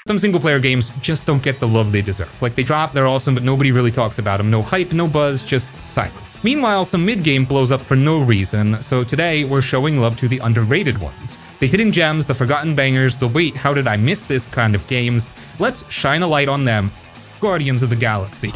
Some single-player games just don't get the love they deserve. Like, they drop, they're awesome, but nobody really talks about them. No hype, no buzz, just silence. Meanwhile, some mid-game blows up for no reason, so today we're showing love to the underrated ones. The hidden gems, the forgotten bangers, the wait, how did I miss this kind of games? Let's shine a light on them. Guardians of the Galaxy.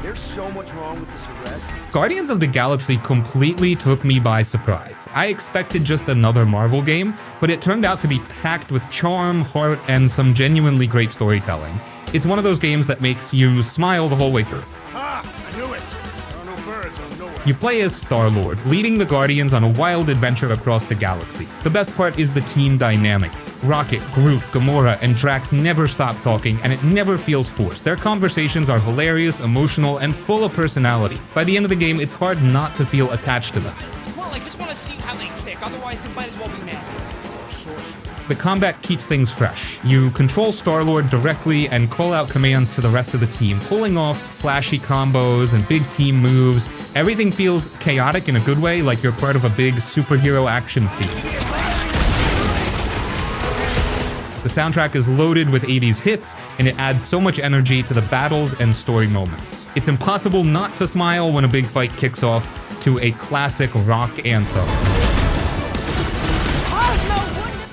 There's so much wrong with this arrest. Guardians of the Galaxy completely took me by surprise. I expected just another Marvel game, but it turned out to be packed with charm, heart, and some genuinely great storytelling. It's one of those games that makes you smile the whole way through. Ha! I knew it! There are no birds on nowhere. You play as Star-Lord, leading the Guardians on a wild adventure across the galaxy. The best part is the team dynamic. Rocket, Groot, Gamora, and Drax never stop talking, and it never feels forced. Their conversations are hilarious, emotional, and full of personality. By the end of the game, it's hard not to feel attached to them. Well, I just want to see how they tick, otherwise it might as well be mad. The combat keeps things fresh. You control Star-Lord directly and call out commands to the rest of the team, pulling off flashy combos and big team moves. Everything feels chaotic in a good way, like you're part of a big superhero action scene. The soundtrack is loaded with 80s hits, and it adds so much energy to the battles and story moments. It's impossible not to smile when a big fight kicks off to a classic rock anthem.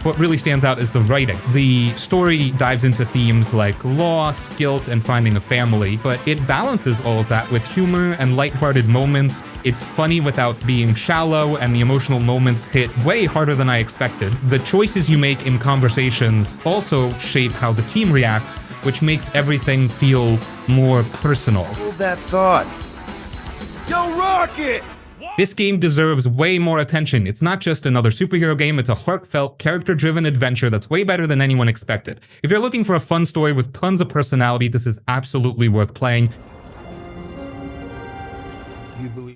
What really stands out is the writing. The story dives into themes like loss, guilt, and finding a family, but it balances all of that with humor and lighthearted moments. It's funny without being shallow, and the emotional moments hit way harder than I expected. The choices you make in conversations also shape how the team reacts, which makes everything feel more personal. Hold that thought. Yo, Rocket! This game deserves way more attention. It's not just another superhero game, it's a heartfelt, character-driven adventure that's way better than anyone expected. If you're looking for a fun story with tons of personality, this is absolutely worth playing.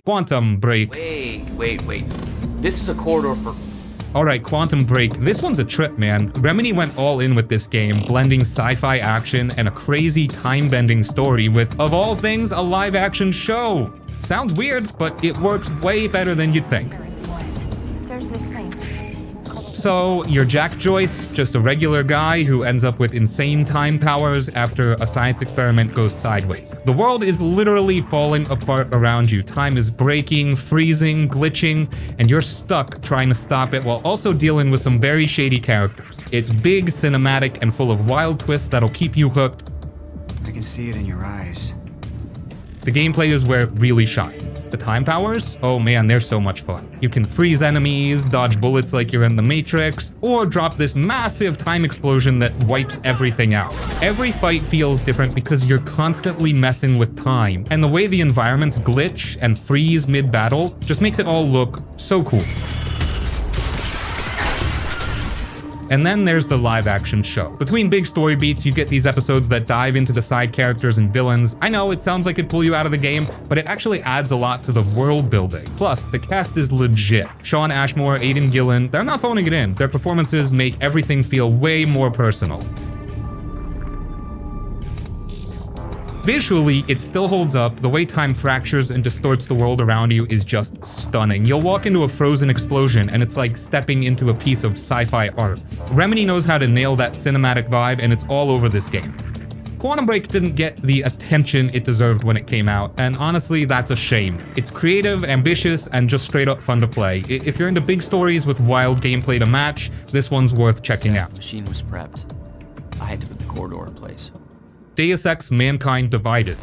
Quantum Break. Wait. This is a corridor for... Alright, Quantum Break. This one's a trip, man. Remedy went all in with this game, blending sci-fi action and a crazy time-bending story with, of all things, a live-action show. Sounds weird, but it works way better than you'd think. There's this thing. So, you're Jack Joyce, just a regular guy who ends up with insane time powers after a science experiment goes sideways. The world is literally falling apart around you. Time is breaking, freezing, glitching, and you're stuck trying to stop it while also dealing with some very shady characters. It's big, cinematic, and full of wild twists that'll keep you hooked. I can see it in your eyes. The gameplay is where it really shines. The time powers? Oh man, they're so much fun. You can freeze enemies, dodge bullets like you're in the Matrix, or drop this massive time explosion that wipes everything out. Every fight feels different because you're constantly messing with time, and the way the environments glitch and freeze mid-battle just makes it all look so cool. And then there's the live-action show. Between big story beats, you get these episodes that dive into the side characters and villains. I know it sounds like it'd pull you out of the game, but it actually adds a lot to the world building. Plus, the cast is legit. Sean Ashmore, Aidan Gillen, they're not phoning it in. Their performances make everything feel way more personal. Visually, it still holds up. The way time fractures and distorts the world around you is just stunning. You'll walk into a frozen explosion and it's like stepping into a piece of sci-fi art. Remedy knows how to nail that cinematic vibe, and it's all over this game. Quantum Break didn't get the attention it deserved when it came out, and honestly, that's a shame. It's creative, ambitious, and just straight up fun to play. If you're into big stories with wild gameplay to match, this one's worth checking out. The machine was prepped. I had to put the corridor in place. Deus Ex Mankind Divided.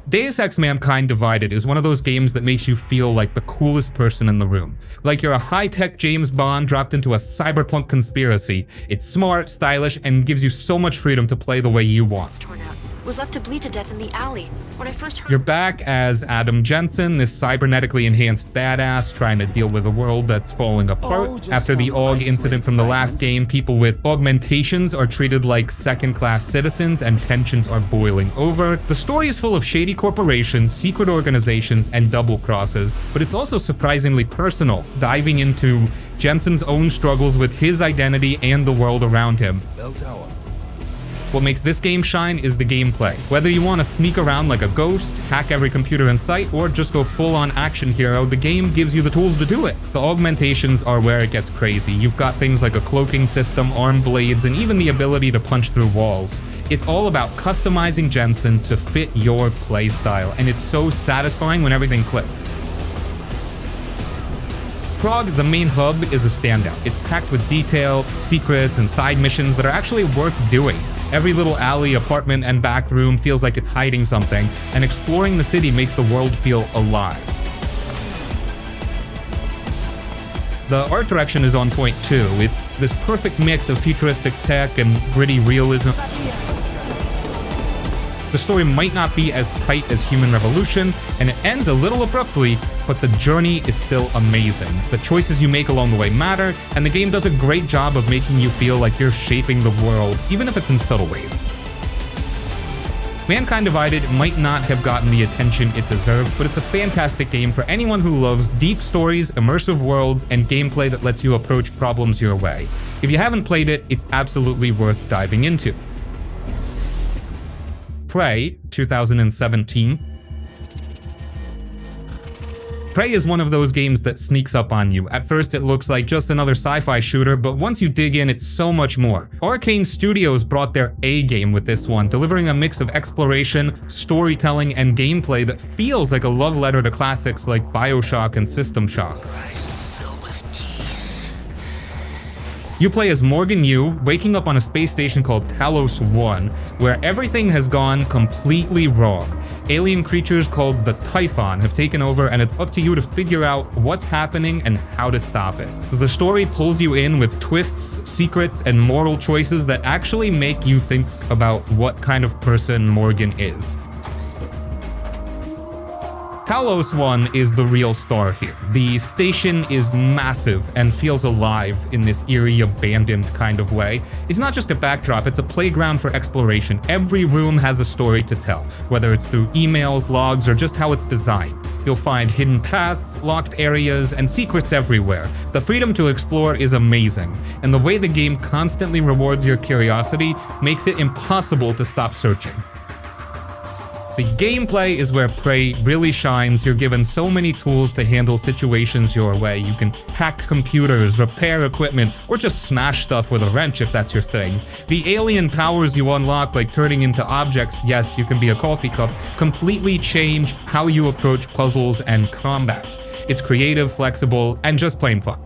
Deus Ex Mankind Divided is one of those games that makes you feel like the coolest person in the room. Like you're a high-tech James Bond dropped into a cyberpunk conspiracy. It's smart, stylish, and gives you so much freedom to play the way you want. Was left to bleed to death in the alley. When I first heard... You're back as Adam Jensen, this cybernetically enhanced badass trying to deal with a world that's falling apart. After the AUG incident from the last game, people with augmentations are treated like second-class citizens and tensions are boiling over. The story is full of shady corporations, secret organizations, and double crosses, but it's also surprisingly personal, diving into Jensen's own struggles with his identity and the world around him. Bell Tower. What makes this game shine is the gameplay. Whether you want to sneak around like a ghost, hack every computer in sight, or just go full-on action hero, the game gives you the tools to do it. The augmentations are where it gets crazy. You've got things like a cloaking system, arm blades, and even the ability to punch through walls. It's all about customizing Jensen to fit your playstyle, and it's so satisfying when everything clicks. Prague, the main hub, is a standout. It's packed with detail, secrets, and side missions that are actually worth doing. Every little alley, apartment, and back room feels like it's hiding something, and exploring the city makes the world feel alive. The art direction is on point too. It's this perfect mix of futuristic tech and gritty realism. The story might not be as tight as Human Revolution, and it ends a little abruptly, but the journey is still amazing. The choices you make along the way matter, and the game does a great job of making you feel like you're shaping the world, even if it's in subtle ways. Mankind Divided might not have gotten the attention it deserved, but it's a fantastic game for anyone who loves deep stories, immersive worlds, and gameplay that lets you approach problems your way. If you haven't played it, it's absolutely worth diving into. Prey, 2017. Prey is one of those games that sneaks up on you. At first it looks like just another sci-fi shooter, but once you dig in, it's so much more. Arcane Studios brought their A game with this one, delivering a mix of exploration, storytelling, and gameplay that feels like a love letter to classics like BioShock and System Shock. You play as Morgan Yu, waking up on a space station called Talos 1, where everything has gone completely wrong. Alien creatures called the Typhon have taken over, and it's up to you to figure out what's happening and how to stop it. The story pulls you in with twists, secrets, and moral choices that actually make you think about what kind of person Morgan is. Talos 1 is the real star here. The station is massive and feels alive in this eerie, abandoned kind of way. It's not just a backdrop, it's a playground for exploration. Every room has a story to tell, whether it's through emails, logs, or just how it's designed. You'll find hidden paths, locked areas, and secrets everywhere. The freedom to explore is amazing, and the way the game constantly rewards your curiosity makes it impossible to stop searching. The gameplay is where Prey really shines. You're given so many tools to handle situations your way. You can hack computers, repair equipment, or just smash stuff with a wrench if that's your thing. The alien powers you unlock, like turning into objects, yes, you can be a coffee cup, completely change how you approach puzzles and combat. It's creative, flexible, and just plain fun.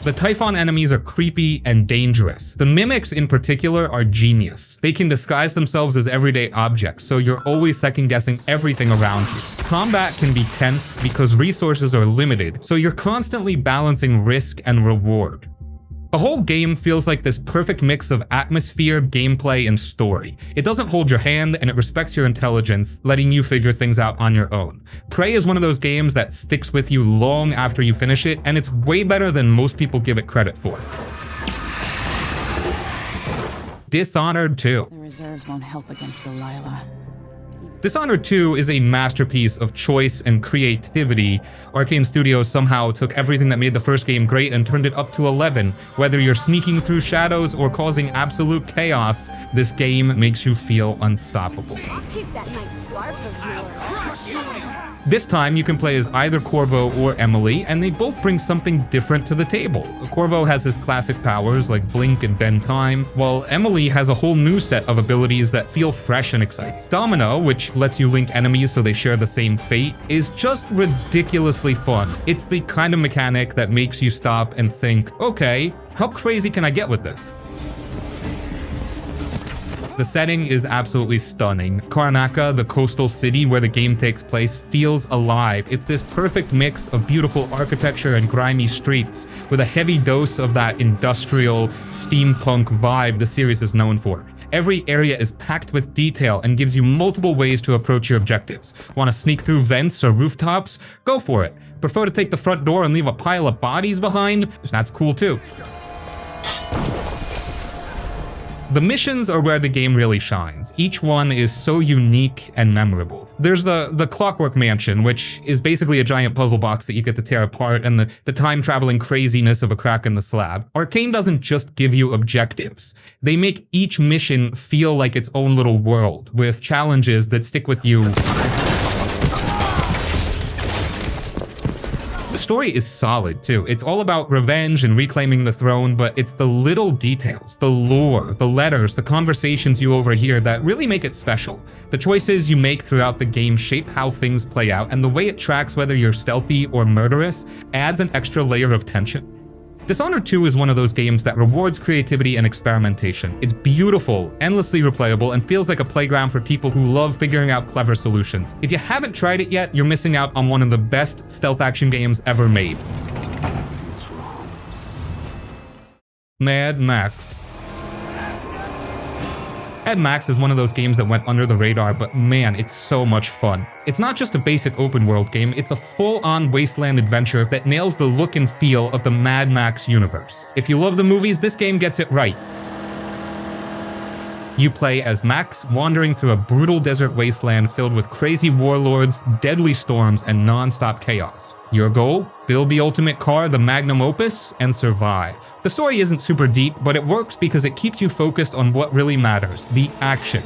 The Typhon enemies are creepy and dangerous. The mimics in particular are genius. They can disguise themselves as everyday objects, so you're always second-guessing everything around you. Combat can be tense because resources are limited, so you're constantly balancing risk and reward. The whole game feels like this perfect mix of atmosphere, gameplay, and story. It doesn't hold your hand, and it respects your intelligence, letting you figure things out on your own. Prey is one of those games that sticks with you long after you finish it, and it's way better than most people give it credit for. Dishonored 2. The reserves won't help against Delilah. Dishonored 2 is a masterpiece of choice and creativity. Arcane Studios somehow took everything that made the first game great and turned it up to 11. Whether you're sneaking through shadows or causing absolute chaos, this game makes you feel unstoppable. Keep that nice scarf of yours. This time you can play as either Corvo or Emily, and they both bring something different to the table. Corvo has his classic powers like blink and bend time, while Emily has a whole new set of abilities that feel fresh and exciting. Domino, which lets you link enemies so they share the same fate, is just ridiculously fun. It's the kind of mechanic that makes you stop and think, okay, how crazy can I get with this? The setting is absolutely stunning. Karnaka, the coastal city where the game takes place, feels alive. It's this perfect mix of beautiful architecture and grimy streets, with a heavy dose of that industrial, steampunk vibe the series is known for. Every area is packed with detail and gives you multiple ways to approach your objectives. Want to sneak through vents or rooftops? Go for it. Prefer to take the front door and leave a pile of bodies behind? That's cool too. The missions are where the game really shines. Each one is so unique and memorable. There's the Clockwork Mansion, which is basically a giant puzzle box that you get to tear apart, and the time-traveling craziness of a crack in the slab. Arcane doesn't just give you objectives. They make each mission feel like its own little world, with challenges that stick with you. The story is solid too. It's all about revenge and reclaiming the throne, but it's the little details, the lore, the letters, the conversations you overhear that really make it special. The choices you make throughout the game shape how things play out, and the way it tracks whether you're stealthy or murderous adds an extra layer of tension. Dishonored 2 is one of those games that rewards creativity and experimentation. It's beautiful, endlessly replayable, and feels like a playground for people who love figuring out clever solutions. If you haven't tried it yet, you're missing out on one of the best stealth action games ever made. Mad Max. Mad Max is one of those games that went under the radar, but man, it's so much fun. It's not just a basic open world game, it's a full-on wasteland adventure that nails the look and feel of the Mad Max universe. If you love the movies, this game gets it right. You play as Max, wandering through a brutal desert wasteland filled with crazy warlords, deadly storms, and non-stop chaos. Your goal? Build the ultimate car, the magnum opus, and survive. The story isn't super deep, but it works because it keeps you focused on what really matters, the action.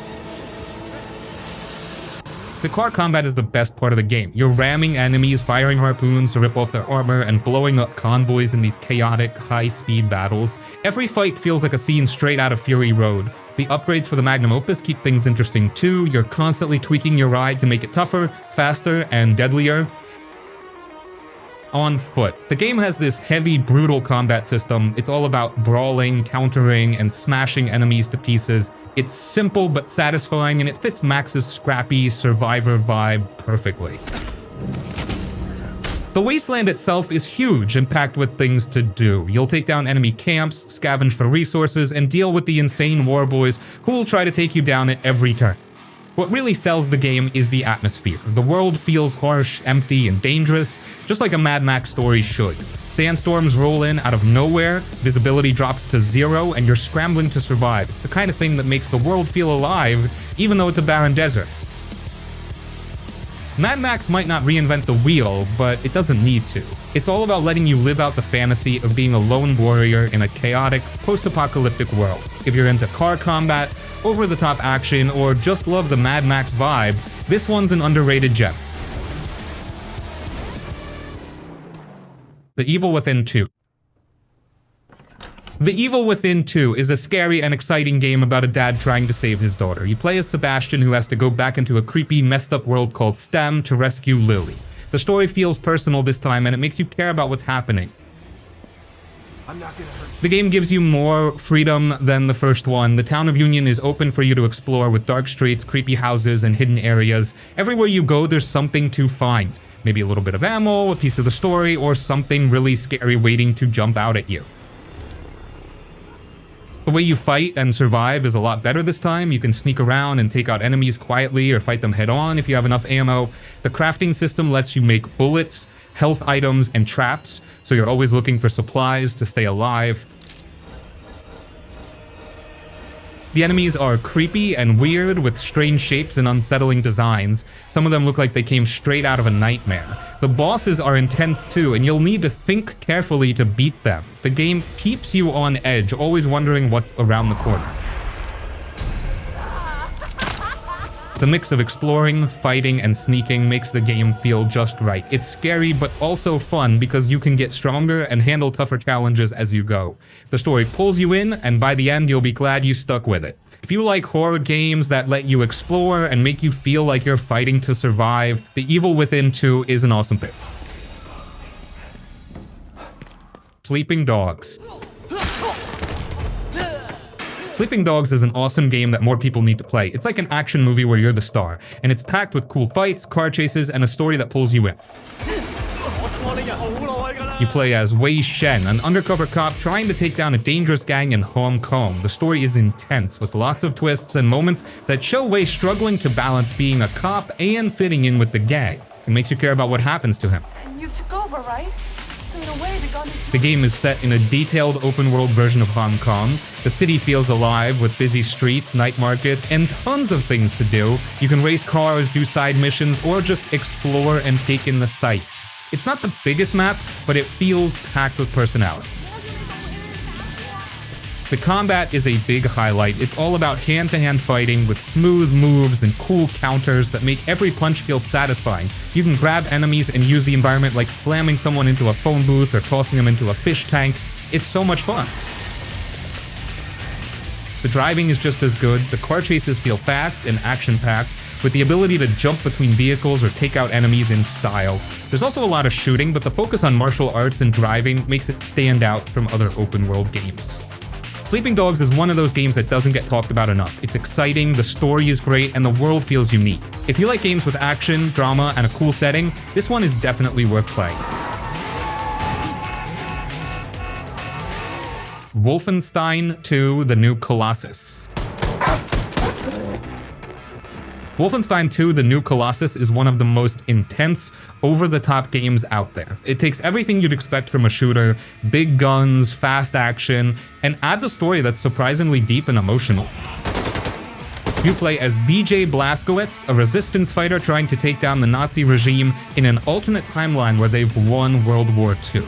The car combat is the best part of the game. You're ramming enemies, firing harpoons to rip off their armor, and blowing up convoys in these chaotic, high-speed battles. Every fight feels like a scene straight out of Fury Road. The upgrades for the Magnum Opus keep things interesting too. You're constantly tweaking your ride to make it tougher, faster, and deadlier. On foot. The game has this heavy, brutal combat system. It's all about brawling, countering, and smashing enemies to pieces. It's simple but satisfying, and it fits Max's scrappy survivor vibe perfectly. The wasteland itself is huge and packed with things to do. You'll take down enemy camps, scavenge for resources, and deal with the insane war boys who will try to take you down at every turn. What really sells the game is the atmosphere. The world feels harsh, empty, and dangerous, just like a Mad Max story should. Sandstorms roll in out of nowhere, visibility drops to 0, and you're scrambling to survive. It's the kind of thing that makes the world feel alive, even though it's a barren desert. Mad Max might not reinvent the wheel, but it doesn't need to. It's all about letting you live out the fantasy of being a lone warrior in a chaotic, post-apocalyptic world. If you're into car combat, over-the-top action, or just love the Mad Max vibe, this one's an underrated gem. The Evil Within 2. The Evil Within 2 is a scary and exciting game about a dad trying to save his daughter. You play as Sebastian, who has to go back into a creepy, messed up world called STEM to rescue Lily. The story feels personal this time, and it makes you care about what's happening. The game gives you more freedom than the first one. The town of Union is open for you to explore with dark streets, creepy houses, and hidden areas. Everywhere you go, there's something to find. Maybe a little bit of ammo, a piece of the story, or something really scary waiting to jump out at you. The way you fight and survive is a lot better this time. You can sneak around and take out enemies quietly or fight them head on if you have enough ammo. The crafting system lets you make bullets, health items, and traps, so you're always looking for supplies to stay alive. The enemies are creepy and weird with strange shapes and unsettling designs. Some of them look like they came straight out of a nightmare. The bosses are intense too, and you'll need to think carefully to beat them. The game keeps you on edge, always wondering what's around the corner. The mix of exploring, fighting, and sneaking makes the game feel just right. It's scary, but also fun because you can get stronger and handle tougher challenges as you go. The story pulls you in, and by the end, you'll be glad you stuck with it. If you like horror games that let you explore and make you feel like you're fighting to survive, The Evil Within 2 is an awesome pick. Sleeping Dogs. Sleeping Dogs is an awesome game that more people need to play. It's like an action movie where you're the star, and it's packed with cool fights, car chases, and a story that pulls you in. You play as Wei Shen, an undercover cop trying to take down a dangerous gang in Hong Kong. The story is intense, with lots of twists and moments that show Wei struggling to balance being a cop and fitting in with the gang. It makes you care about what happens to him. And you took over, right? So we don't The game is set in a detailed open-world version of Hong Kong. The city feels alive with busy streets, night markets, and tons of things to do. You can race cars, do side missions, or just explore and take in the sights. It's not the biggest map, but it feels packed with personality. The combat is a big highlight. It's all about hand-to-hand fighting with smooth moves and cool counters that make every punch feel satisfying. You can grab enemies and use the environment like slamming someone into a phone booth or tossing them into a fish tank. It's so much fun. The driving is just as good. The car chases feel fast and action-packed, with the ability to jump between vehicles or take out enemies in style. There's also a lot of shooting, but the focus on martial arts and driving makes it stand out from other open-world games. Sleeping Dogs is one of those games that doesn't get talked about enough. It's exciting, the story is great, and the world feels unique. If you like games with action, drama, and a cool setting, this one is definitely worth playing. Wolfenstein 2: The New Colossus. Wolfenstein 2: The New Colossus is one of the most intense, over-the-top games out there. It takes everything you'd expect from a shooter, big guns, fast action, and adds a story that's surprisingly deep and emotional. You play as BJ Blazkowicz, a resistance fighter trying to take down the Nazi regime in an alternate timeline where they've won World War II.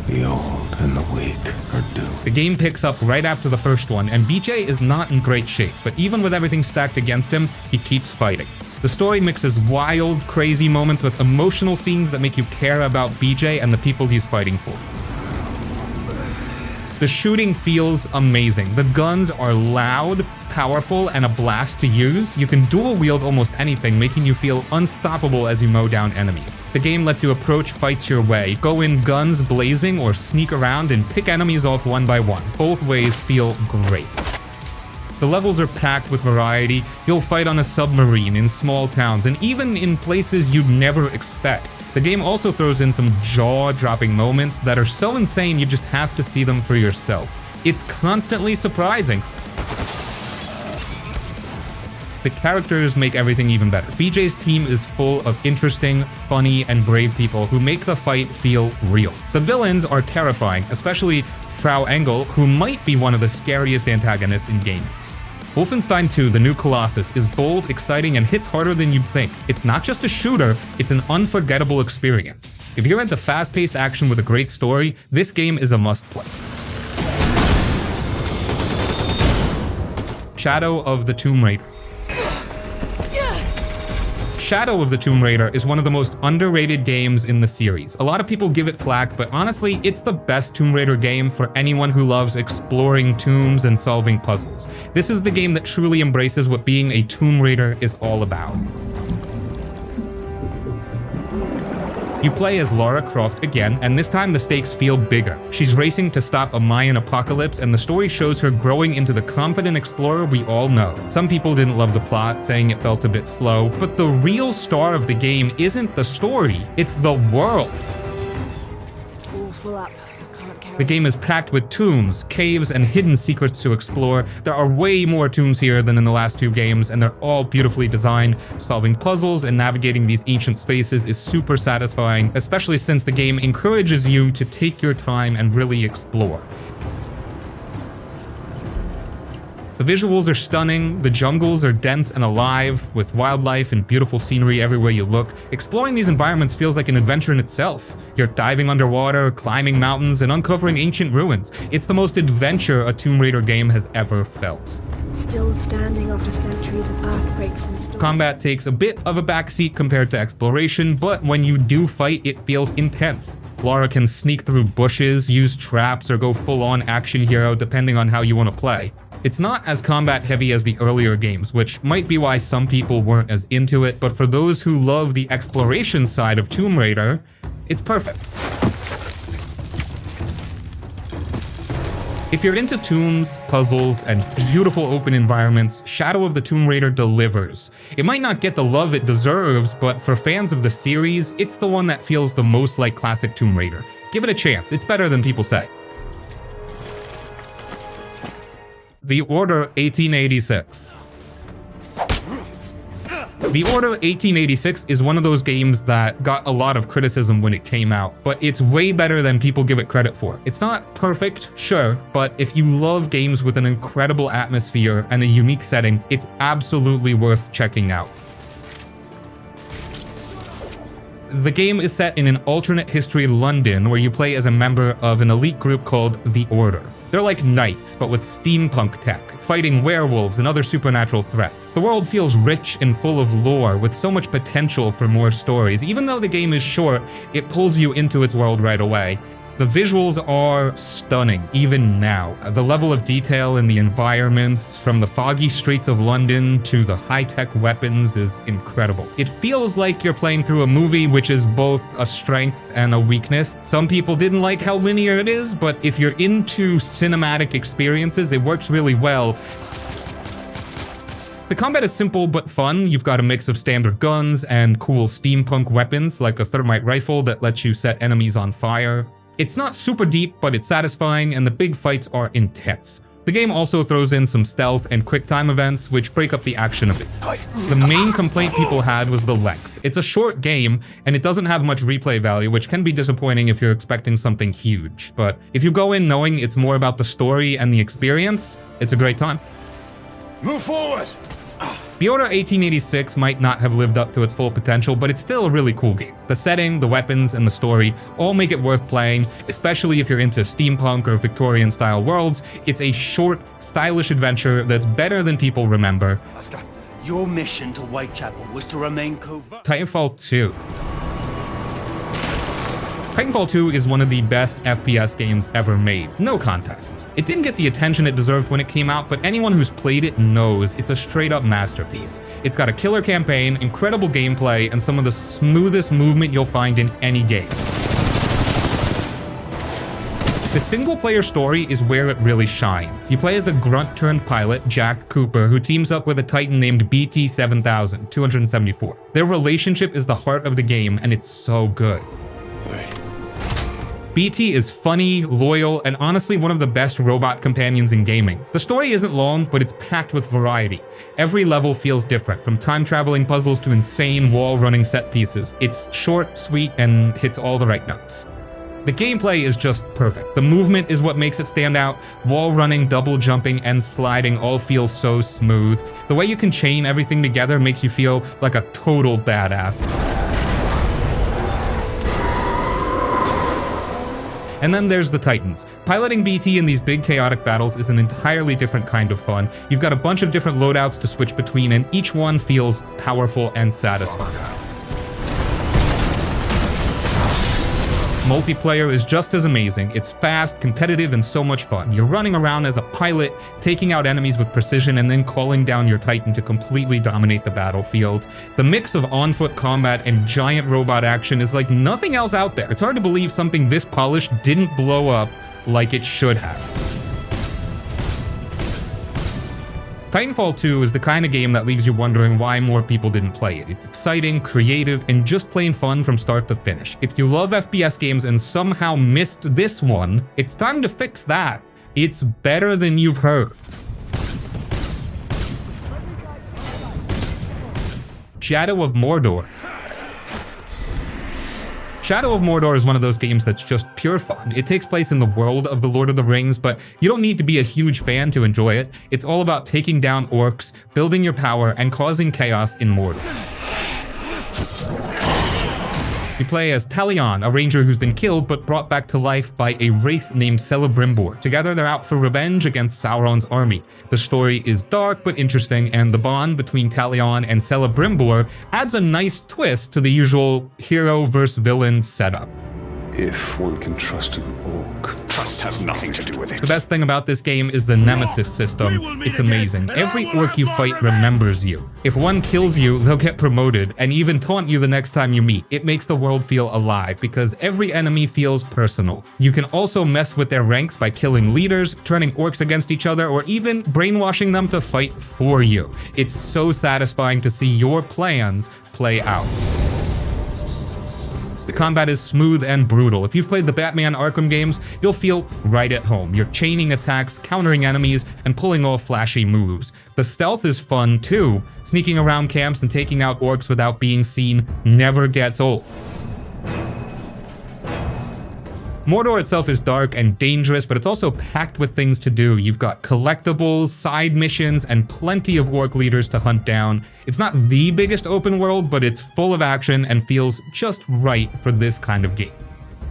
The old and the weak are doomed. The game picks up right after the first one, and BJ is not in great shape, but even with everything stacked against him, he keeps fighting. The story mixes wild, crazy moments with emotional scenes that make you care about BJ and the people he's fighting for. The shooting feels amazing. The guns are loud, powerful, and a blast to use. You can dual wield almost anything, making you feel unstoppable as you mow down enemies. The game lets you approach fights your way, go in guns blazing, or sneak around and pick enemies off one by one. Both ways feel great. The levels are packed with variety. You'll fight on a submarine, in small towns, and even in places you'd never expect. The game also throws in some jaw-dropping moments that are so insane you just have to see them for yourself. It's constantly surprising. The characters make everything even better. BJ's team is full of interesting, funny, and brave people who make the fight feel real. The villains are terrifying, especially Frau Engel, who might be one of the scariest antagonists in gaming. Wolfenstein 2: The New Colossus is bold, exciting, and hits harder than you'd think. It's not just a shooter, it's an unforgettable experience. If you're into fast-paced action with a great story, this game is a must-play. Shadow of the Tomb Raider. Shadow of the Tomb Raider is one of the most underrated games in the series. A lot of people give it flack, but honestly, it's the best Tomb Raider game for anyone who loves exploring tombs and solving puzzles. This is the game that truly embraces what being a Tomb Raider is all about. You play as Lara Croft again, and this time the stakes feel bigger. She's racing to stop a Mayan apocalypse, and the story shows her growing into the confident explorer we all know. Some people didn't love the plot, saying it felt a bit slow, but the real star of the game isn't the story, it's the world. All full up. The game is packed with tombs, caves, and hidden secrets to explore. There are way more tombs here than in the last two games, and they're all beautifully designed. Solving puzzles and navigating these ancient spaces is super satisfying, especially since the game encourages you to take your time and really explore. The visuals are stunning, the jungles are dense and alive, with wildlife and beautiful scenery everywhere you look. Exploring these environments feels like an adventure in itself. You're diving underwater, climbing mountains, and uncovering ancient ruins. It's the most adventure a Tomb Raider game has ever felt. Still standing after centuries of earthquakes and storms. Combat takes a bit of a backseat compared to exploration, but when you do fight, it feels intense. Lara can sneak through bushes, use traps, or go full-on action hero depending on how you want to play. It's not as combat heavy as the earlier games, which might be why some people weren't as into it, but for those who love the exploration side of Tomb Raider, it's perfect. If you're into tombs, puzzles, and beautiful open environments, Shadow of the Tomb Raider delivers. It might not get the love it deserves, but for fans of the series, it's the one that feels the most like classic Tomb Raider. Give it a chance, it's better than people say. The Order 1886. The Order 1886 is one of those games that got a lot of criticism when it came out, but it's way better than people give it credit for. It's not perfect, sure, but if you love games with an incredible atmosphere and a unique setting, it's absolutely worth checking out. The game is set in an alternate history London where you play as a member of an elite group called the Order. They're like knights, but with steampunk tech, fighting werewolves and other supernatural threats. The world feels rich and full of lore, with so much potential for more stories. Even though the game is short, it pulls you into its world right away. The visuals are stunning, even now. The level of detail in the environments, from the foggy streets of London to the high-tech weapons, is incredible. It feels like you're playing through a movie, which is both a strength and a weakness. Some people didn't like how linear it is, but if you're into cinematic experiences, it works really well. The combat is simple but fun. You've got a mix of standard guns and cool steampunk weapons, like a thermite rifle that lets you set enemies on fire. It's not super deep, but it's satisfying, and the big fights are intense. The game also throws in some stealth and quick-time events, which break up the action a bit. The main complaint people had was the length. It's a short game, and it doesn't have much replay value, which can be disappointing if you're expecting something huge. But if you go in knowing it's more about the story and the experience, it's a great time. Move forward! The Order 1886 might not have lived up to its full potential, but it's still a really cool game. The setting, the weapons, and the story all make it worth playing, especially if you're into steampunk or Victorian-style worlds. It's a short, stylish adventure that's better than people remember. Master, your mission to Whitechapel was to remain covert. Titanfall 2. Titanfall 2 is one of the best FPS games ever made, no contest. It didn't get the attention it deserved when it came out, but anyone who's played it knows it's a straight-up masterpiece. It's got a killer campaign, incredible gameplay, and some of the smoothest movement you'll find in any game. The single-player story is where it really shines. You play as a grunt-turned-pilot, Jack Cooper, who teams up with a Titan named BT-7000, 274. Their relationship is the heart of the game, and it's so good. BT is funny, loyal, and honestly one of the best robot companions in gaming. The story isn't long, but it's packed with variety. Every level feels different, from time-traveling puzzles to insane wall-running set pieces. It's short, sweet, and hits all the right notes. The gameplay is just perfect. The movement is what makes it stand out. Wall running, double jumping, and sliding all feel so smooth. The way you can chain everything together makes you feel like a total badass. And then there's the Titans. Piloting BT in these big chaotic battles is an entirely different kind of fun. You've got a bunch of different loadouts to switch between, and each one feels powerful and satisfying. Multiplayer is just as amazing. It's fast, competitive, and so much fun. You're running around as a pilot, taking out enemies with precision, and then calling down your Titan to completely dominate the battlefield. The mix of on-foot combat and giant robot action is like nothing else out there. It's hard to believe something this polished didn't blow up like it should have. Titanfall 2 is the kind of game that leaves you wondering why more people didn't play it. It's exciting, creative, and just plain fun from start to finish. If you love FPS games and somehow missed this one, it's time to fix that. It's better than you've heard. Shadow of Mordor. Shadow of Mordor is one of those games that's just pure fun. It takes place in the world of The Lord of the Rings, but you don't need to be a huge fan to enjoy it. It's all about taking down orcs, building your power, and causing chaos in Mordor. You play as Talion, a ranger who's been killed but brought back to life by a wraith named Celebrimbor. Together they're out for revenge against Sauron's army. The story is dark but interesting, and the bond between Talion and Celebrimbor adds a nice twist to the usual hero versus villain setup. If one can trust an orc. Trust has nothing to do with it. The best thing about this game is the nemesis system. It's amazing. Every orc you fight remembers you. If one kills you, they'll get promoted and even taunt you the next time you meet. It makes the world feel alive because every enemy feels personal. You can also mess with their ranks by killing leaders, turning orcs against each other, or even brainwashing them to fight for you. It's so satisfying to see your plans play out. The combat is smooth and brutal. If you've played the Batman Arkham games, you'll feel right at home. You're chaining attacks, countering enemies, and pulling off flashy moves. The stealth is fun too. Sneaking around camps and taking out orcs without being seen never gets old. Mordor itself is dark and dangerous, but it's also packed with things to do. You've got collectibles, side missions, and plenty of orc leaders to hunt down. It's not the biggest open world, but it's full of action and feels just right for this kind of game.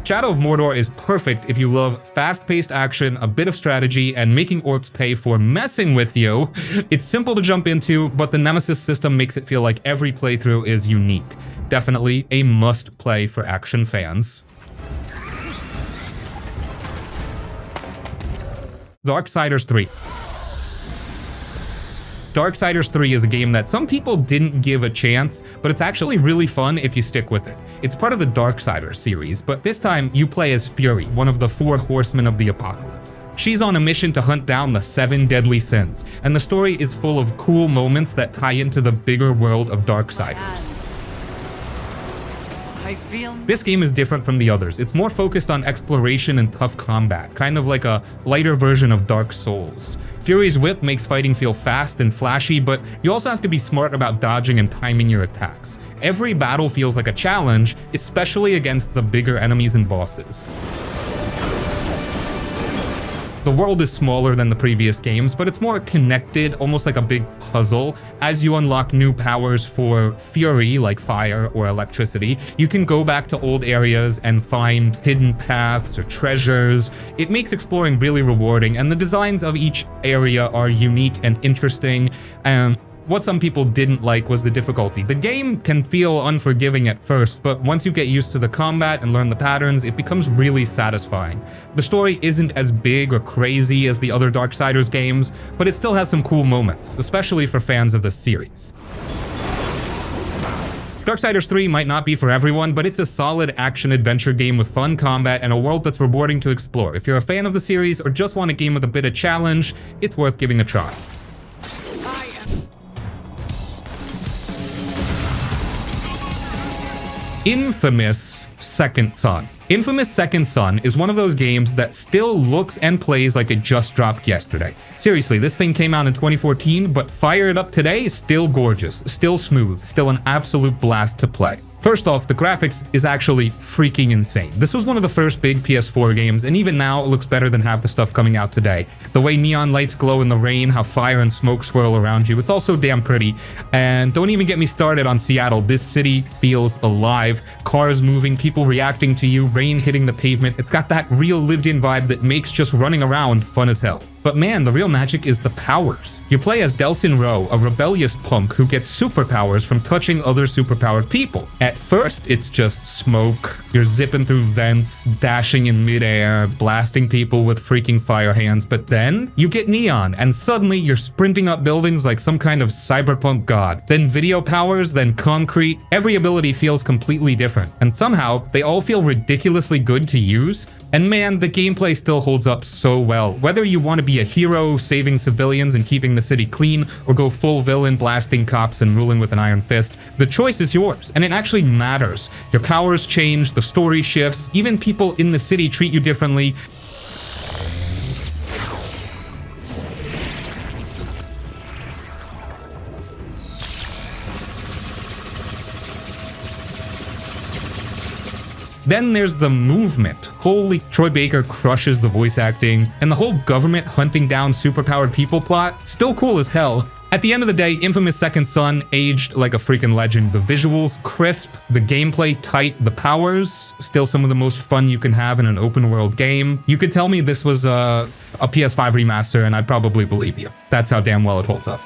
Shadow of Mordor is perfect if you love fast-paced action, a bit of strategy, and making orcs pay for messing with you. It's simple to jump into, but the Nemesis system makes it feel like every playthrough is unique. Definitely a must-play for action fans. Darksiders 3. Darksiders 3 is a game that some people didn't give a chance, but it's actually really fun if you stick with it. It's part of the Darksiders series, but this time you play as Fury, one of the 4 horsemen of the apocalypse. She's on a mission to hunt down the 7 deadly sins, and the story is full of cool moments that tie into the bigger world of Darksiders. This game is different from the others. It's more focused on exploration and tough combat, kind of like a lighter version of Dark Souls. Fury's whip makes fighting feel fast and flashy, but you also have to be smart about dodging and timing your attacks. Every battle feels like a challenge, especially against the bigger enemies and bosses. The world is smaller than the previous games, but it's more connected, almost like a big puzzle. As you unlock new powers for Fury, like fire or electricity, you can go back to old areas and find hidden paths or treasures. It makes exploring really rewarding, and the designs of each area are unique and interesting. What some people didn't like was the difficulty. The game can feel unforgiving at first, but once you get used to the combat and learn the patterns, it becomes really satisfying. The story isn't as big or crazy as the other Darksiders games, but it still has some cool moments, especially for fans of the series. Darksiders 3 might not be for everyone, but it's a solid action-adventure game with fun combat and a world that's rewarding to explore. If you're a fan of the series or just want a game with a bit of challenge, it's worth giving a try. Infamous Second Son. Infamous Second Son is one of those games that still looks and plays like it just dropped yesterday. Seriously, this thing came out in 2014, but fire it up today, still gorgeous, still smooth, still an absolute blast to play. First off, the graphics is actually freaking insane. This was one of the first big PS4 games, and even now it looks better than half the stuff coming out today. The way neon lights glow in the rain, how fire and smoke swirl around you, it's all so damn pretty. And don't even get me started on Seattle. This city feels alive. Cars moving, people reacting to you, rain hitting the pavement. It's got that real lived-in vibe that makes just running around fun as hell. But man, the real magic is the powers. You play as Delsin Rowe, a rebellious punk who gets superpowers from touching other superpowered people. At first, it's just smoke. You're zipping through vents, dashing in midair, blasting people with freaking fire hands, but then you get neon, and suddenly you're sprinting up buildings like some kind of cyberpunk god. Then video powers, then concrete. Every ability feels completely different, and somehow they all feel ridiculously good to use. And man, the gameplay still holds up so well. Whether you want to be a hero saving civilians and keeping the city clean, or go full villain blasting cops and ruling with an iron fist, the choice is yours, and it actually matters. Your powers change, the story shifts, even people in the city treat you differently. Then there's the movement. Holy, Troy Baker crushes the voice acting, and the whole government hunting down superpowered people plot, still cool as hell. At the end of the day, Infamous Second Son aged like a freaking legend. The visuals crisp, the gameplay tight, the powers still some of the most fun you can have in an open world game. You could tell me this was a PS5 remaster and I'd probably believe you. That's how damn well it holds up.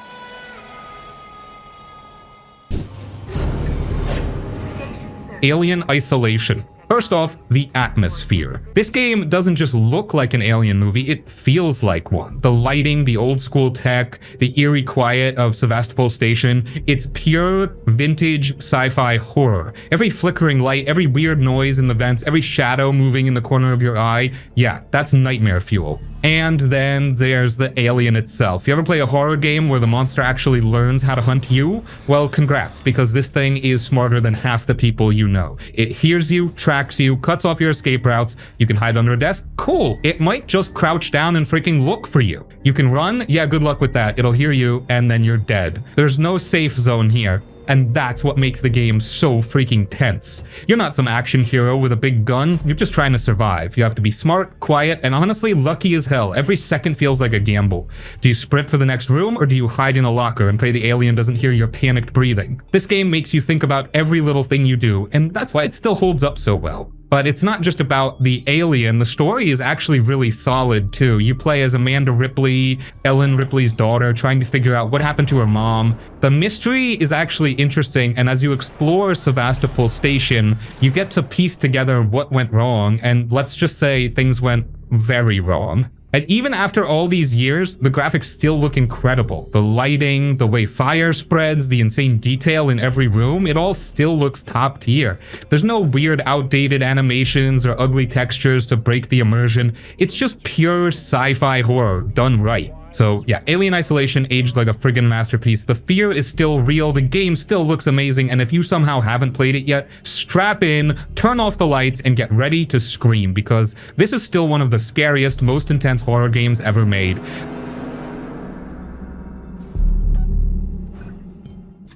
Alien Isolation. First off, the atmosphere. This game doesn't just look like an Alien movie, it feels like one. The lighting, the old school tech, the eerie quiet of Sevastopol Station, it's pure vintage sci-fi horror. Every flickering light, every weird noise in the vents, every shadow moving in the corner of your eye, yeah, that's nightmare fuel. And then there's the alien itself. You ever play a horror game where the monster actually learns how to hunt you? Well, congrats, because this thing is smarter than half the people you know. It hears you, tracks you, cuts off your escape routes. You can hide under a desk. Cool. It might just crouch down and freaking look for you. You can run. Yeah, good luck with that. It'll hear you, and then you're dead. There's no safe zone here. And that's what makes the game so freaking tense. You're not some action hero with a big gun, you're just trying to survive. You have to be smart, quiet, and honestly lucky as hell. Every second feels like a gamble. Do you sprint for the next room, or do you hide in a locker and pray the alien doesn't hear your panicked breathing? This game makes you think about every little thing you do, and that's why it still holds up so well. But it's not just about the alien, the story is actually really solid too. You play as Amanda Ripley, Ellen Ripley's daughter, trying to figure out what happened to her mom. The mystery is actually interesting, and as you explore Sevastopol Station, you get to piece together what went wrong, and let's just say things went very wrong. And even after all these years, the graphics still look incredible. The lighting, the way fire spreads, the insane detail in every room, it all still looks top tier. There's no weird outdated animations or ugly textures to break the immersion. It's just pure sci-fi horror done right. So yeah, Alien Isolation aged like a friggin' masterpiece. The fear is still real, the game still looks amazing, and if you somehow haven't played it yet, strap in, turn off the lights, and get ready to scream, because this is still one of the scariest, most intense horror games ever made.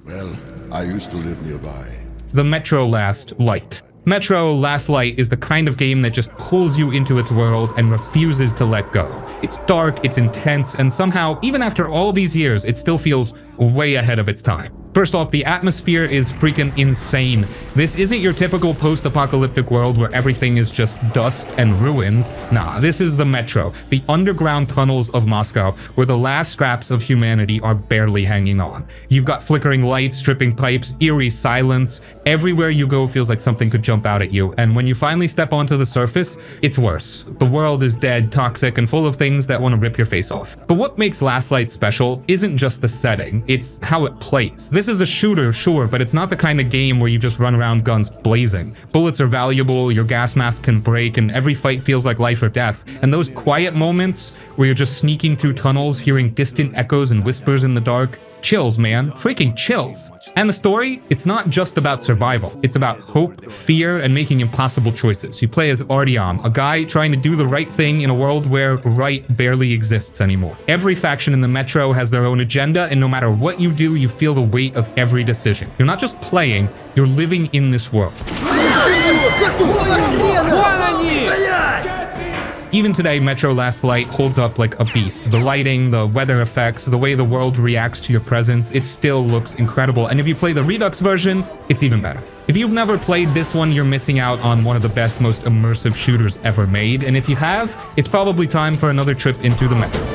Well, I used to live nearby. The Metro Last Light. Metro Last Light is the kind of game that just pulls you into its world and refuses to let go. It's dark, it's intense, and somehow, even after all these years, it still feels way ahead of its time. First off, the atmosphere is freaking insane. This isn't your typical post-apocalyptic world where everything is just dust and ruins. Nah, this is the Metro, the underground tunnels of Moscow, where the last scraps of humanity are barely hanging on. You've got flickering lights, dripping pipes, eerie silence. Everywhere you go feels like something could jump out at you, and when you finally step onto the surface, it's worse. The world is dead, toxic, and full of things that want to rip your face off. But what makes Last Light special isn't just the setting, it's how it plays. This is a shooter, sure, but it's not the kind of game where you just run around guns blazing. Bullets are valuable, your gas mask can break, and every fight feels like life or death. And those quiet moments where you're just sneaking through tunnels, hearing distant echoes and whispers in the dark, chills, man. Freaking chills. And the story, it's not just about survival. It's about hope, fear, and making impossible choices. You play as Artyom, a guy trying to do the right thing in a world where right barely exists anymore. Every faction in the Metro has their own agenda, and no matter what you do, you feel the weight of every decision. You're not just playing, you're living in this world. Even today, Metro Last Light holds up like a beast. The lighting, the weather effects, the way the world reacts to your presence, it still looks incredible. And if you play the Redux version, it's even better. If you've never played this one, you're missing out on one of the best, most immersive shooters ever made. And if you have, it's probably time for another trip into the Metro.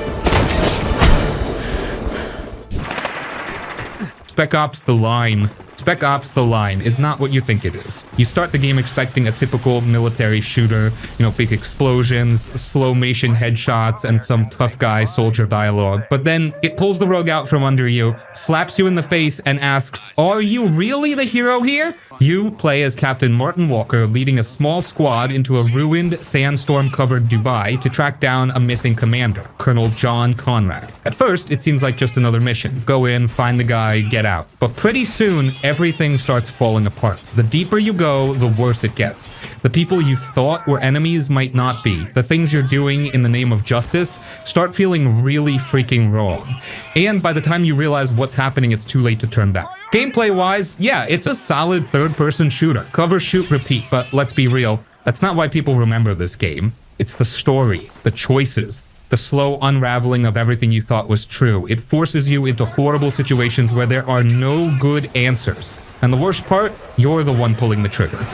Spec Ops The Line. Spec Ops The Line is not what you think it is. You start the game expecting a typical military shooter, big explosions, slow-motion headshots, and some tough guy soldier dialogue. But then it pulls the rug out from under you, slaps you in the face, and asks, "Are you really the hero here?" You play as Captain Martin Walker, leading a small squad into a ruined, sandstorm-covered Dubai to track down a missing commander, Colonel John Conrad. At first, it seems like just another mission. Go in, find the guy, get out. But pretty soon, everything starts falling apart. The deeper you go, the worse it gets. The people you thought were enemies might not be. The things you're doing in the name of justice start feeling really freaking wrong. And by the time you realize what's happening, it's too late to turn back. Gameplay-wise, yeah, it's a solid third-person shooter. Cover, shoot, repeat, but let's be real, that's not why people remember this game. It's the story, the choices, the slow unraveling of everything you thought was true. It forces you into horrible situations where there are no good answers. And the worst part, you're the one pulling the trigger.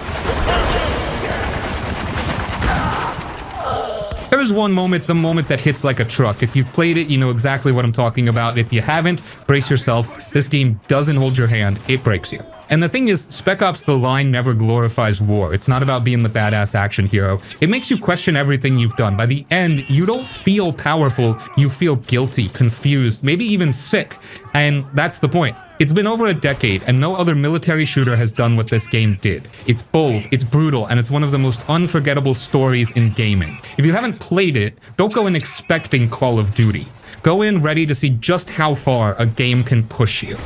There's one moment, the moment that hits like a truck. If you've played it, you know exactly what I'm talking about. If you haven't, brace yourself. This game doesn't hold your hand, it breaks you. And the thing is, Spec Ops The Line never glorifies war. It's not about being the badass action hero. It makes you question everything you've done. By the end, you don't feel powerful, you feel guilty, confused, maybe even sick. And that's the point. It's been over a decade, and no other military shooter has done what this game did. It's bold, it's brutal, and it's one of the most unforgettable stories in gaming. If you haven't played it, don't go in expecting Call of Duty. Go in ready to see just how far a game can push you.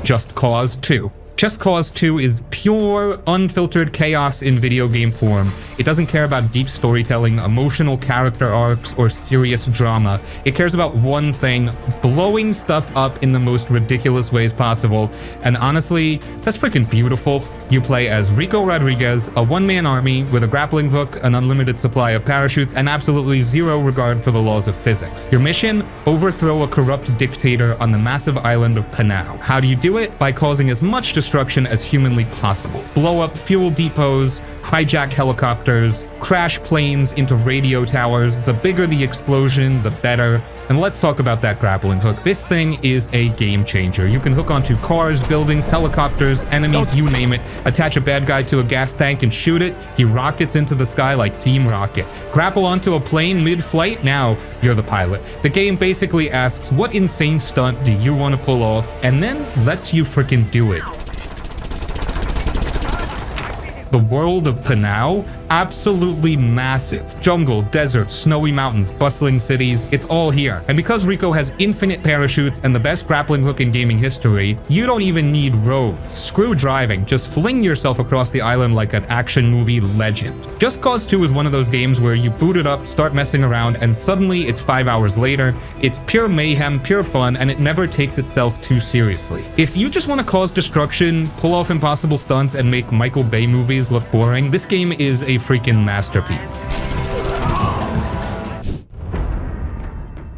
Just Cause 2. Just Cause 2 is pure, unfiltered chaos in video game form. It doesn't care about deep storytelling, emotional character arcs, or serious drama. It cares about one thing: blowing stuff up in the most ridiculous ways possible. And honestly, that's freaking beautiful. You play as Rico Rodriguez, a one-man army with a grappling hook, an unlimited supply of parachutes, and absolutely zero regard for the laws of physics. Your mission? Overthrow a corrupt dictator on the massive island of Panau. How do you do it? By causing as much destruction as humanly possible. Blow up fuel depots, hijack helicopters, crash planes into radio towers. The bigger the explosion, the better. And let's talk about that grappling hook. This thing is a game changer. You can hook onto cars, buildings, helicopters, enemies, you name it. Attach a bad guy to a gas tank and shoot it. He rockets into the sky like Team Rocket. Grapple onto a plane mid-flight. Now you're the pilot. The game basically asks, what insane stunt do you want to pull off? And then lets you freaking do it. The world of Panau? Absolutely massive. Jungle, desert, snowy mountains, bustling cities, it's all here. And because Rico has infinite parachutes and the best grappling hook in gaming history, you don't even need roads. Screw driving, just fling yourself across the island like an action movie legend. Just Cause 2 is one of those games where you boot it up, start messing around, and suddenly it's 5 hours later. It's pure mayhem, pure fun, and it never takes itself too seriously. If you just want to cause destruction, pull off impossible stunts, and make Michael Bay movies look boring, this game is a freaking masterpiece.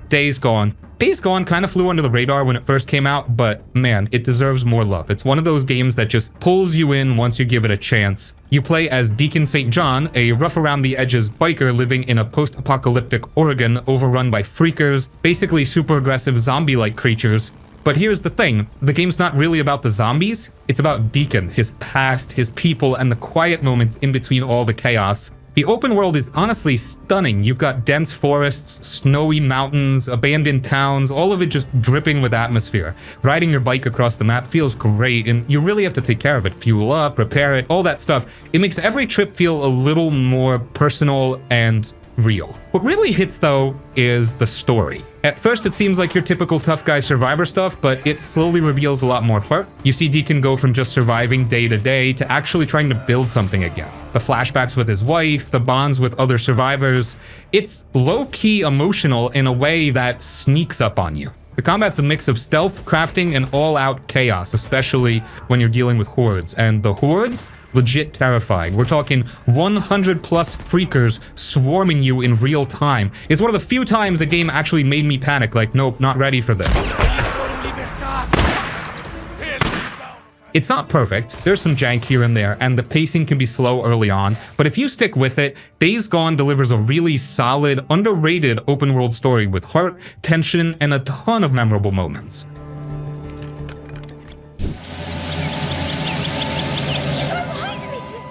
Days Gone. Days Gone kind of flew under the radar when it first came out, but man, it deserves more love. It's one of those games that just pulls you in once you give it a chance. You play as Deacon St. John, a rough-around-the-edges biker living in a post-apocalyptic Oregon overrun by freakers, basically super aggressive zombie-like creatures. But here's the thing, the game's not really about the zombies, it's about Deacon, his past, his people, and the quiet moments in between all the chaos. The open world is honestly stunning. You've got dense forests, snowy mountains, abandoned towns, all of it just dripping with atmosphere. Riding your bike across the map feels great, and you really have to take care of it. Fuel up, repair it, all that stuff. It makes every trip feel a little more personal and real. What really hits though is the story. At first it seems like your typical tough guy survivor stuff, but it slowly reveals a lot more heart. You see Deacon go from just surviving day to day to actually trying to build something again. The flashbacks with his wife, the bonds with other survivors. It's low-key emotional in a way that sneaks up on you. The combat's a mix of stealth, crafting, and all-out chaos, especially when you're dealing with hordes. And the hordes? Legit terrifying. We're talking 100 plus freakers swarming you in real time. It's one of the few times a game actually made me panic, like, nope, not ready for this. It's not perfect, there's some jank here and there, and the pacing can be slow early on, but if you stick with it, Days Gone delivers a really solid, underrated open world story with heart, tension, and a ton of memorable moments.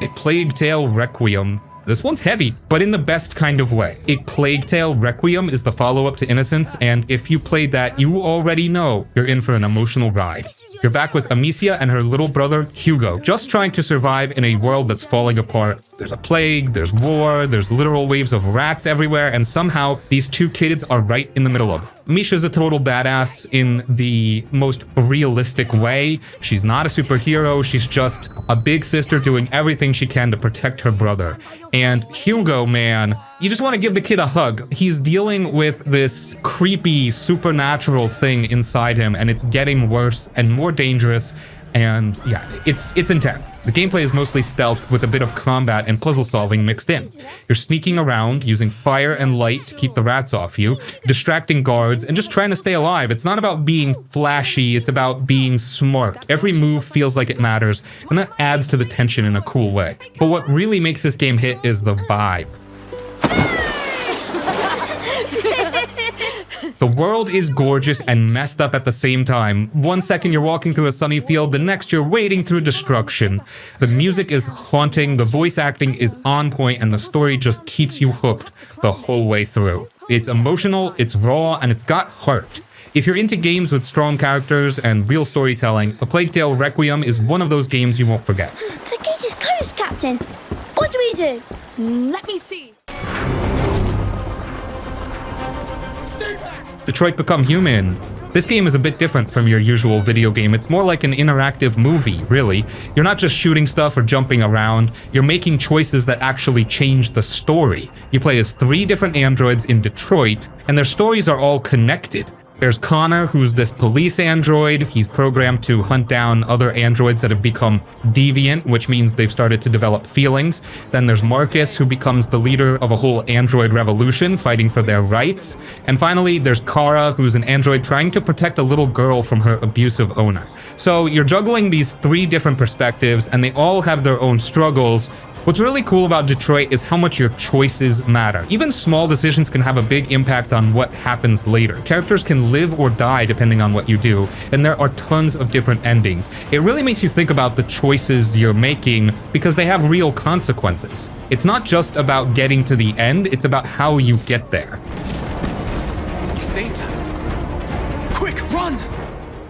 A Plague Tale Requiem. This one's heavy, but in the best kind of way. A Plague Tale Requiem is the follow-up to Innocence, and if you played that, you already know you're in for an emotional ride. You're back with Amicia and her little brother, Hugo, just trying to survive in a world that's falling apart. There's a plague, there's war, there's literal waves of rats everywhere, and somehow these two kids are right in the middle of it. Misha's a total badass in the most realistic way. She's not a superhero, she's just a big sister doing everything she can to protect her brother. And Hugo, man, you just want to give the kid a hug. He's dealing with this creepy, supernatural thing inside him, and it's getting worse and more dangerous. And yeah, it's intense. The gameplay is mostly stealth with a bit of combat and puzzle solving mixed in. You're sneaking around, using fire and light to keep the rats off you, distracting guards, and just trying to stay alive. It's not about being flashy, it's about being smart. Every move feels like it matters, and that adds to the tension in a cool way. But what really makes this game hit is the vibe. The world is gorgeous and messed up at the same time. One second you're walking through a sunny field, the next you're wading through destruction. The music is haunting, the voice acting is on point, and the story just keeps you hooked the whole way through. It's emotional, it's raw, and it's got heart. If you're into games with strong characters and real storytelling, A Plague Tale Requiem is one of those games you won't forget. The gate is closed, Captain. What do we do? Let me see. Detroit Become Human. This game is a bit different from your usual video game. It's more like an interactive movie, really. You're not just shooting stuff or jumping around, you're making choices that actually change the story. You play as 3 different androids in Detroit, and their stories are all connected. There's Connor, who's this police android. He's programmed to hunt down other androids that have become deviant, which means they've started to develop feelings. Then there's Marcus, who becomes the leader of a whole android revolution, fighting for their rights. And finally, there's Kara, who's an android trying to protect a little girl from her abusive owner. So you're juggling these 3 different perspectives, and they all have their own struggles. What's really cool about Detroit is how much your choices matter. Even small decisions can have a big impact on what happens later. Characters can live or die depending on what you do, and there are tons of different endings. It really makes you think about the choices you're making because they have real consequences. It's not just about getting to the end, it's about how you get there. He saved us. Quick, run!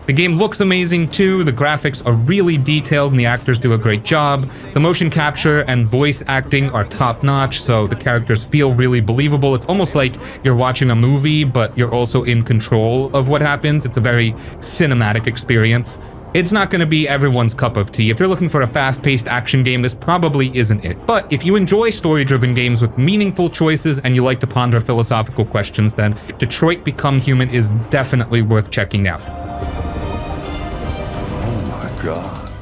The game looks amazing too, the graphics are really detailed and the actors do a great job. The motion capture and voice acting are top-notch, so the characters feel really believable. It's almost like you're watching a movie, but you're also in control of what happens. It's a very cinematic experience. It's not going to be everyone's cup of tea. If you're looking for a fast-paced action game, this probably isn't it. But if you enjoy story-driven games with meaningful choices and you like to ponder philosophical questions, then Detroit Become Human is definitely worth checking out. God.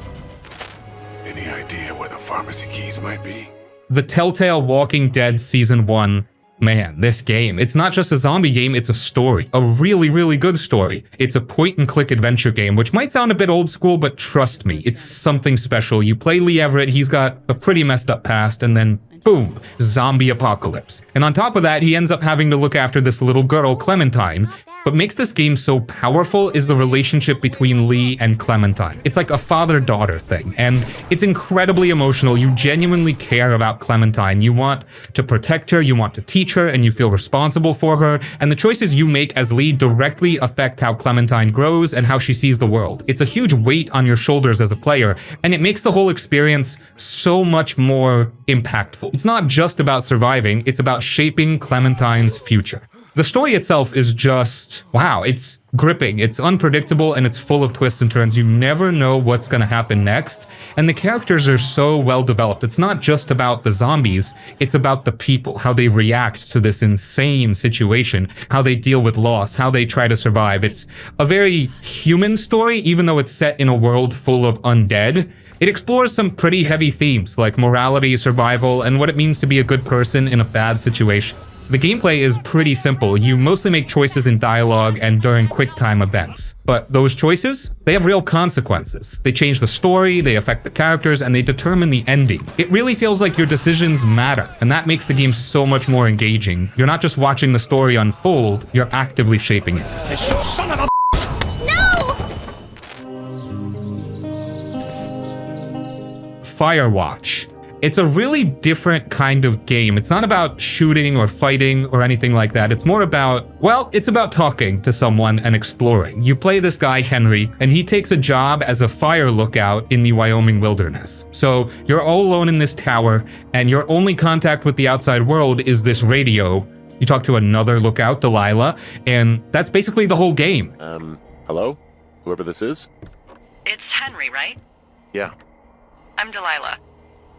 Any idea where the pharmacy keys might be? The Telltale Walking Dead Season 1. Man, this game, it's not just a zombie game, it's a story. A really, really good story. It's a point-and-click adventure game, which might sound a bit old school, but trust me, it's something special. You play Lee Everett, he's got a pretty messed up past, and then boom, zombie apocalypse. And on top of that, he ends up having to look after this little girl, Clementine. What makes this game so powerful is the relationship between Lee and Clementine. It's like a father-daughter thing, and it's incredibly emotional. You genuinely care about Clementine. You want to protect her, you want to teach her, and you feel responsible for her, and the choices you make as Lee directly affect how Clementine grows and how she sees the world. It's a huge weight on your shoulders as a player, and it makes the whole experience so much more impactful. It's not just about surviving, it's about shaping Clementine's future. The story itself is just, wow, it's gripping, it's unpredictable, and it's full of twists and turns. You never know what's gonna happen next, and the characters are so well developed. It's not just about the zombies, it's about the people, how they react to this insane situation, how they deal with loss, how they try to survive. It's a very human story, even though it's set in a world full of undead. It explores some pretty heavy themes like morality, survival, and what it means to be a good person in a bad situation. The gameplay is pretty simple. You mostly make choices in dialogue and during quick-time events. But those choices, they have real consequences. They change the story, they affect the characters, and they determine the ending. It really feels like your decisions matter, and that makes the game so much more engaging. You're not just watching the story unfold, you're actively shaping it. Son of a Firewatch. It's a really different kind of game. It's not about shooting or fighting or anything like that. It's more about, well, it's about talking to someone and exploring. You play this guy, Henry, and he takes a job as a fire lookout in the Wyoming wilderness. So you're all alone in this tower, and your only contact with the outside world is this radio. You talk to another lookout, Delilah, and that's basically the whole game. Hello? Whoever this is? It's Henry, right? Yeah. I'm Delilah.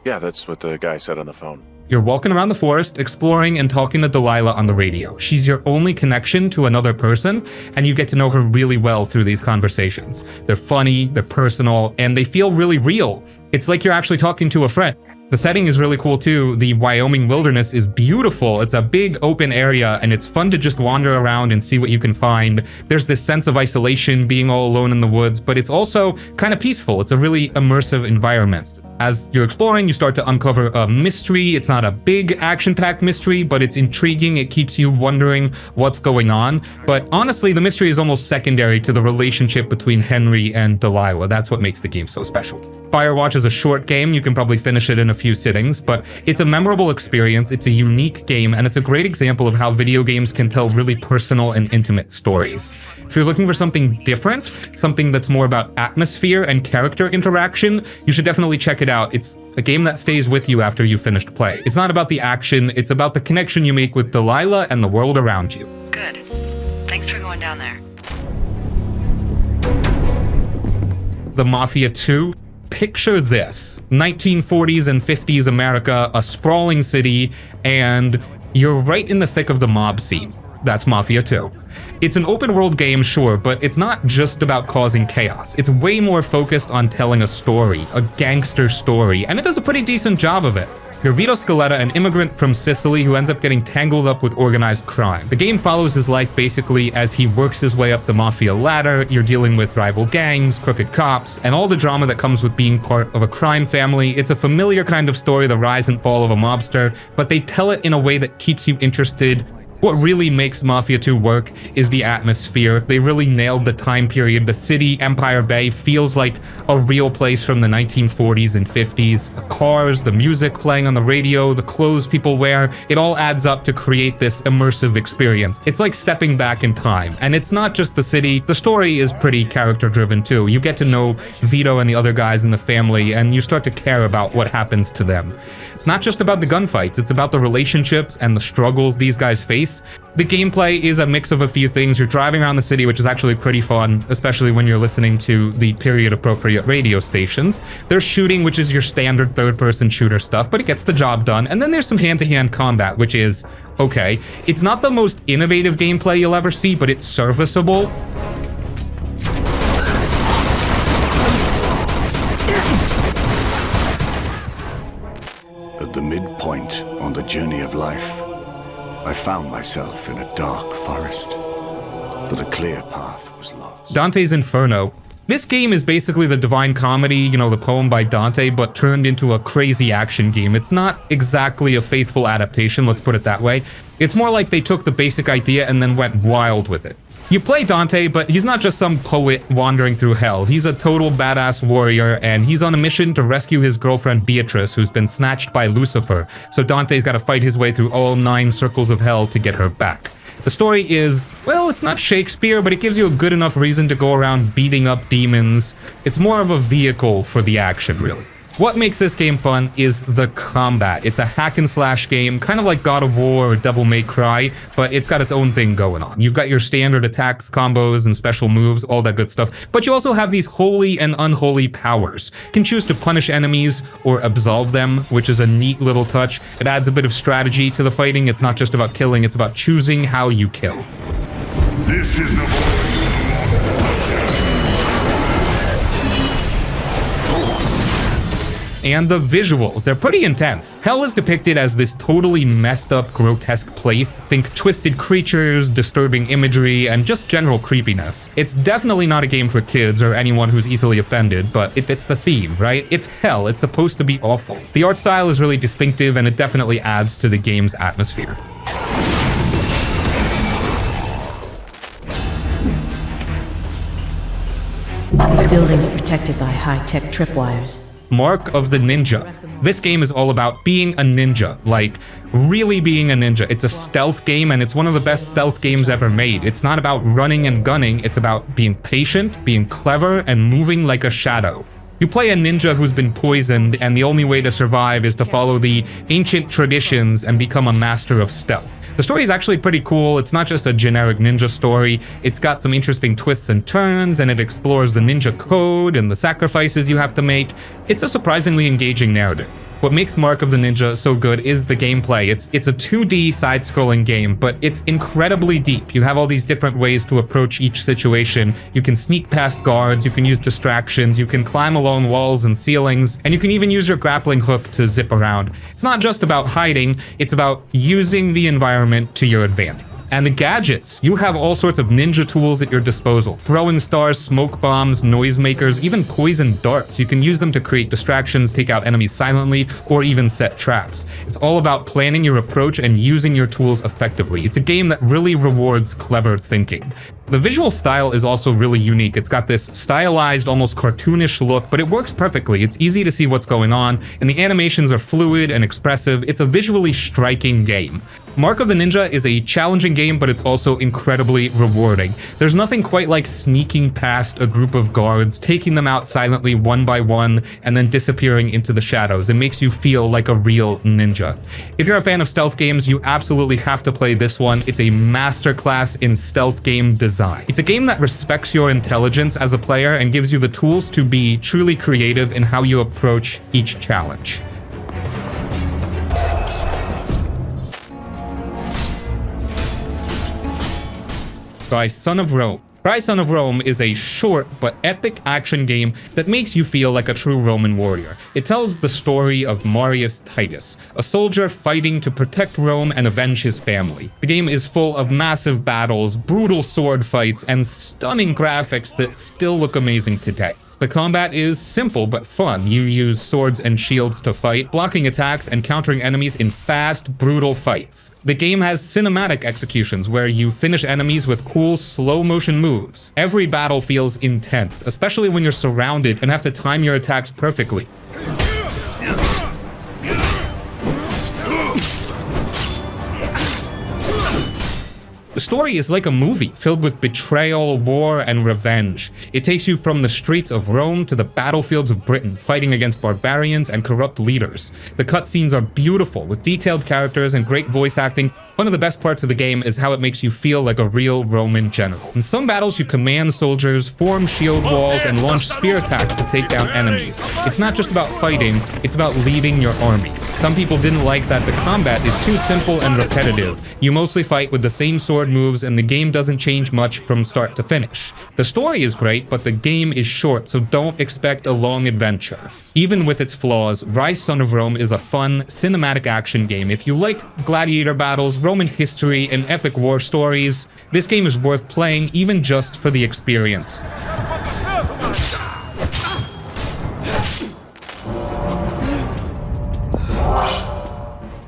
Yeah, that's what the guy said on the phone. You're walking around the forest, exploring and talking to Delilah on the radio. She's your only connection to another person, and you get to know her really well through these conversations. They're funny, they're personal, and they feel really real. It's like you're actually talking to a friend. The setting is really cool too. The Wyoming wilderness is beautiful. It's a big open area, and it's fun to just wander around and see what you can find. There's this sense of isolation, being all alone in the woods, but it's also kind of peaceful. It's a really immersive environment. As you're exploring, you start to uncover a mystery. It's not a big action-packed mystery, but it's intriguing. It keeps you wondering what's going on. But honestly, the mystery is almost secondary to the relationship between Henry and Delilah. That's what makes the game so special. Firewatch is a short game, you can probably finish it in a few sittings, but it's a memorable experience, it's a unique game, and it's a great example of how video games can tell really personal and intimate stories. If you're looking for something different, something that's more about atmosphere and character interaction, you should definitely check it out. It's a game that stays with you after you finished play. It's not about the action, it's about the connection you make with Delilah and the world around you. Good. Thanks for going down there. The Mafia 2. Picture this, 1940s and 50s America, a sprawling city, and you're right in the thick of the mob scene. That's Mafia 2. It's an open world game, sure, but it's not just about causing chaos. It's way more focused on telling a story, a gangster story, and it does a pretty decent job of it. You're Vito Scaletta, an immigrant from Sicily who ends up getting tangled up with organized crime. The game follows his life basically as he works his way up the mafia ladder. You're dealing with rival gangs, crooked cops, and all the drama that comes with being part of a crime family. It's a familiar kind of story, the rise and fall of a mobster, but they tell it in a way that keeps you interested. What really makes Mafia 2 work is the atmosphere. They really nailed the time period. The city, Empire Bay, feels like a real place from the 1940s and 50s. The cars, the music playing on the radio, the clothes people wear, it all adds up to create this immersive experience. It's like stepping back in time. And it's not just the city. The story is pretty character-driven too. You get to know Vito and the other guys in the family, and you start to care about what happens to them. It's not just about the gunfights. It's about the relationships and the struggles these guys face. The gameplay is a mix of a few things. You're driving around the city, which is actually pretty fun, especially when you're listening to the period-appropriate radio stations. There's shooting, which is your standard third-person shooter stuff, but it gets the job done. And then there's some hand-to-hand combat, which is, okay, it's not the most innovative gameplay you'll ever see, but it's serviceable. At the midpoint on the journey of life, I found myself in a dark forest, for the clear path was lost. Dante's Inferno. This game is basically the Divine Comedy, you know, the poem by Dante, but turned into a crazy action game. It's not exactly a faithful adaptation, let's put it that way. It's more like they took the basic idea and then went wild with it. You play Dante, but he's not just some poet wandering through hell. He's a total badass warrior, and he's on a mission to rescue his girlfriend Beatrice, who's been snatched by Lucifer. So Dante's got to fight his way through all 9 circles of hell to get her back. The story is, well, it's not Shakespeare, but it gives you a good enough reason to go around beating up demons. It's more of a vehicle for the action, really. What makes this game fun is the combat. It's a hack and slash game, kind of like God of War or Devil May Cry, but it's got its own thing going on. You've got your standard attacks, combos, and special moves, all that good stuff, but you also have these holy and unholy powers. You can choose to punish enemies or absolve them, which is a neat little touch. It adds a bit of strategy to the fighting. It's not just about killing, it's about choosing how you kill. This is the And the visuals, they're pretty intense. Hell is depicted as this totally messed up, grotesque place. Think twisted creatures, disturbing imagery, and just general creepiness. It's definitely not a game for kids or anyone who's easily offended, but it fits the theme, right? It's hell, it's supposed to be awful. The art style is really distinctive, and it definitely adds to the game's atmosphere. These buildings are protected by high-tech tripwires. Mark of the Ninja. This game is all about being a ninja, like really being a ninja. It's a stealth game, and it's one of the best stealth games ever made. It's not about running and gunning, it's about being patient, being clever, and moving like a shadow. You play a ninja who's been poisoned, and the only way to survive is to follow the ancient traditions and become a master of stealth. The story is actually pretty cool. It's not just a generic ninja story. It's got some interesting twists and turns, and it explores the ninja code and the sacrifices you have to make. It's a surprisingly engaging narrative. What makes Mark of the Ninja so good is the gameplay. It's a 2D side-scrolling game, but it's incredibly deep. You have all these different ways to approach each situation. You can sneak past guards, you can use distractions, you can climb along walls and ceilings, and you can even use your grappling hook to zip around. It's not just about hiding, it's about using the environment to your advantage. And the gadgets. You have all sorts of ninja tools at your disposal. Throwing stars, smoke bombs, noisemakers, even poison darts. You can use them to create distractions, take out enemies silently, or even set traps. It's all about planning your approach and using your tools effectively. It's a game that really rewards clever thinking. The visual style is also really unique. It's got this stylized, almost cartoonish look, but it works perfectly. It's easy to see what's going on, and the animations are fluid and expressive. It's a visually striking game. Mark of the Ninja is a challenging game, but it's also incredibly rewarding. There's nothing quite like sneaking past a group of guards, taking them out silently one by one, and then disappearing into the shadows. It makes you feel like a real ninja. If you're a fan of stealth games, you absolutely have to play this one. It's a masterclass in stealth game design. It's a game that respects your intelligence as a player and gives you the tools to be truly creative in how you approach each challenge. Ryse Son of Rome. Ryse Son of Rome is a short but epic action game that makes you feel like a true Roman warrior. It tells the story of Marius Titus, a soldier fighting to protect Rome and avenge his family. The game is full of massive battles, brutal sword fights, and stunning graphics that still look amazing today. The combat is simple but fun. You use swords and shields to fight, blocking attacks and countering enemies in fast, brutal fights. The game has cinematic executions where you finish enemies with cool, slow-motion moves. Every battle feels intense, especially when you're surrounded and have to time your attacks perfectly. The story is like a movie, filled with betrayal, war, and revenge. It takes you from the streets of Rome to the battlefields of Britain, fighting against barbarians and corrupt leaders. The cutscenes are beautiful, with detailed characters and great voice acting. One of the best parts of the game is how it makes you feel like a real Roman general. In some battles, you command soldiers, form shield walls, and launch spear attacks to take down enemies. It's not just about fighting, it's about leading your army. Some people didn't like that the combat is too simple and repetitive. You mostly fight with the same sword moves, and the game doesn't change much from start to finish. The story is great, but the game is short, so don't expect a long adventure. Even with its flaws, Ryse Son of Rome is a fun, cinematic action game. If you like gladiator battles, Roman history, and epic war stories, this game is worth playing even just for the experience.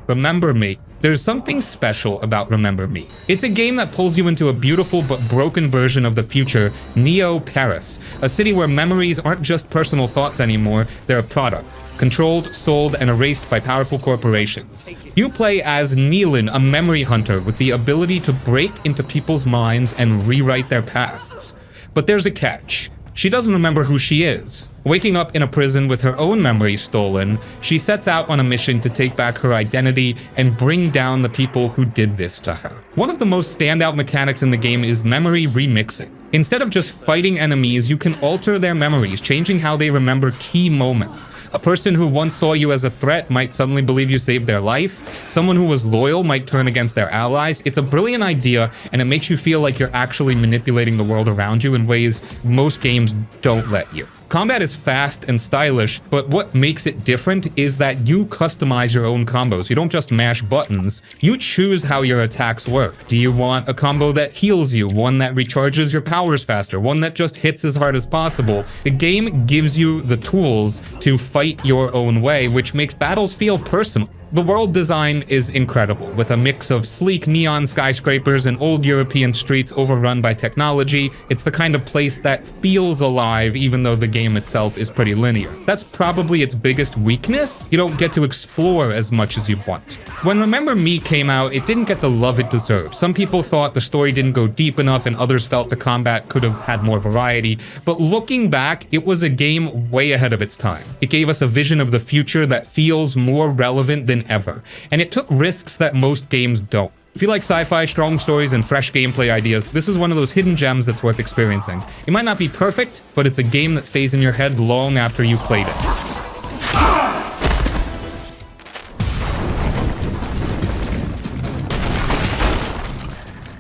Remember Me. There's something special about Remember Me. It's a game that pulls you into a beautiful but broken version of the future, Neo Paris, a city where memories aren't just personal thoughts anymore, they're a product, controlled, sold, and erased by powerful corporations. You play as Neelan, a memory hunter with the ability to break into people's minds and rewrite their pasts. But there's a catch. She doesn't remember who she is. Waking up in a prison with her own memories stolen, she sets out on a mission to take back her identity and bring down the people who did this to her. One of the most standout mechanics in the game is memory remixing. Instead of just fighting enemies, you can alter their memories, changing how they remember key moments. A person who once saw you as a threat might suddenly believe you saved their life. Someone who was loyal might turn against their allies. It's a brilliant idea, and it makes you feel like you're actually manipulating the world around you in ways most games don't let you. Combat is fast and stylish, but what makes it different is that you customize your own combos. You don't just mash buttons, you choose how your attacks work. Do you want a combo that heals you, one that recharges your powers faster, one that just hits as hard as possible? The game gives you the tools to fight your own way, which makes battles feel personal. The world design is incredible, with a mix of sleek neon skyscrapers and old European streets overrun by technology. It's the kind of place that feels alive, even though the game itself is pretty linear. That's probably its biggest weakness. You don't get to explore as much as you want. When Remember Me came out, it didn't get the love it deserved. Some people thought the story didn't go deep enough, and others felt the combat could have had more variety. But looking back, it was a game way ahead of its time. It gave us a vision of the future that feels more relevant than ever, and it took risks that most games don't. If you like sci-fi, strong stories, and fresh gameplay ideas, this is one of those hidden gems that's worth experiencing. It might not be perfect, but it's a game that stays in your head long after you've played it.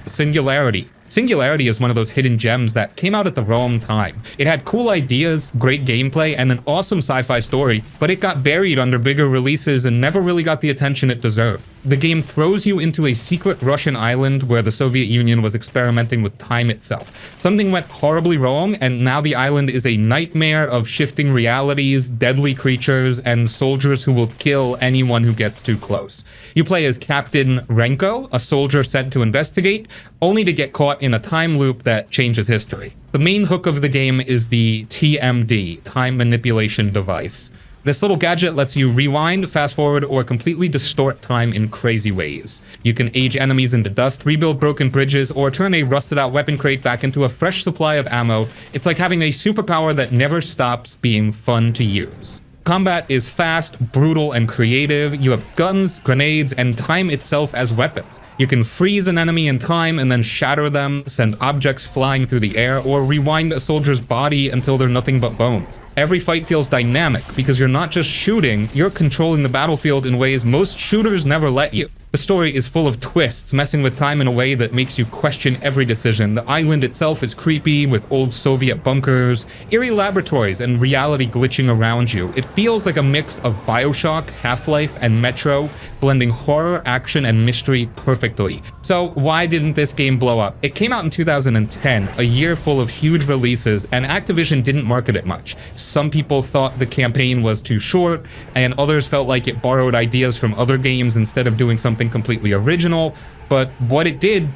Singularity. Singularity is one of those hidden gems that came out at the wrong time. It had cool ideas, great gameplay, and an awesome sci-fi story, but it got buried under bigger releases and never really got the attention it deserved. the game throws you into a secret Russian island where the Soviet Union was experimenting with time itself. Something went horribly wrong, and now the island is a nightmare of shifting realities, deadly creatures, and soldiers who will kill anyone who gets too close. You play as Captain Renko, a soldier sent to investigate, only to get caught in a time loop that changes history. The main hook of the game is the TMD, Time Manipulation Device. This little gadget lets you rewind, fast forward, or completely distort time in crazy ways. You can age enemies into dust, rebuild broken bridges, or turn a rusted out weapon crate back into a fresh supply of ammo. It's like having a superpower that never stops being fun to use. Combat is fast, brutal, and creative. You have guns, grenades, and time itself as weapons. You can freeze an enemy in time and then shatter them, send objects flying through the air, or rewind a soldier's body until they're nothing but bones. Every fight feels dynamic because you're not just shooting, you're controlling the battlefield in ways most shooters never let you. The story is full of twists, messing with time in a way that makes you question every decision. The island itself is creepy, with old Soviet bunkers, eerie laboratories, and reality glitching around you. It feels like a mix of BioShock, Half-Life, and Metro, blending horror, action, and mystery perfectly. So why didn't this game blow up? It came out in 2010, a year full of huge releases, and Activision didn't market it much. Some people thought the campaign was too short, and others felt like it borrowed ideas from other games instead of doing something completely original, but what it did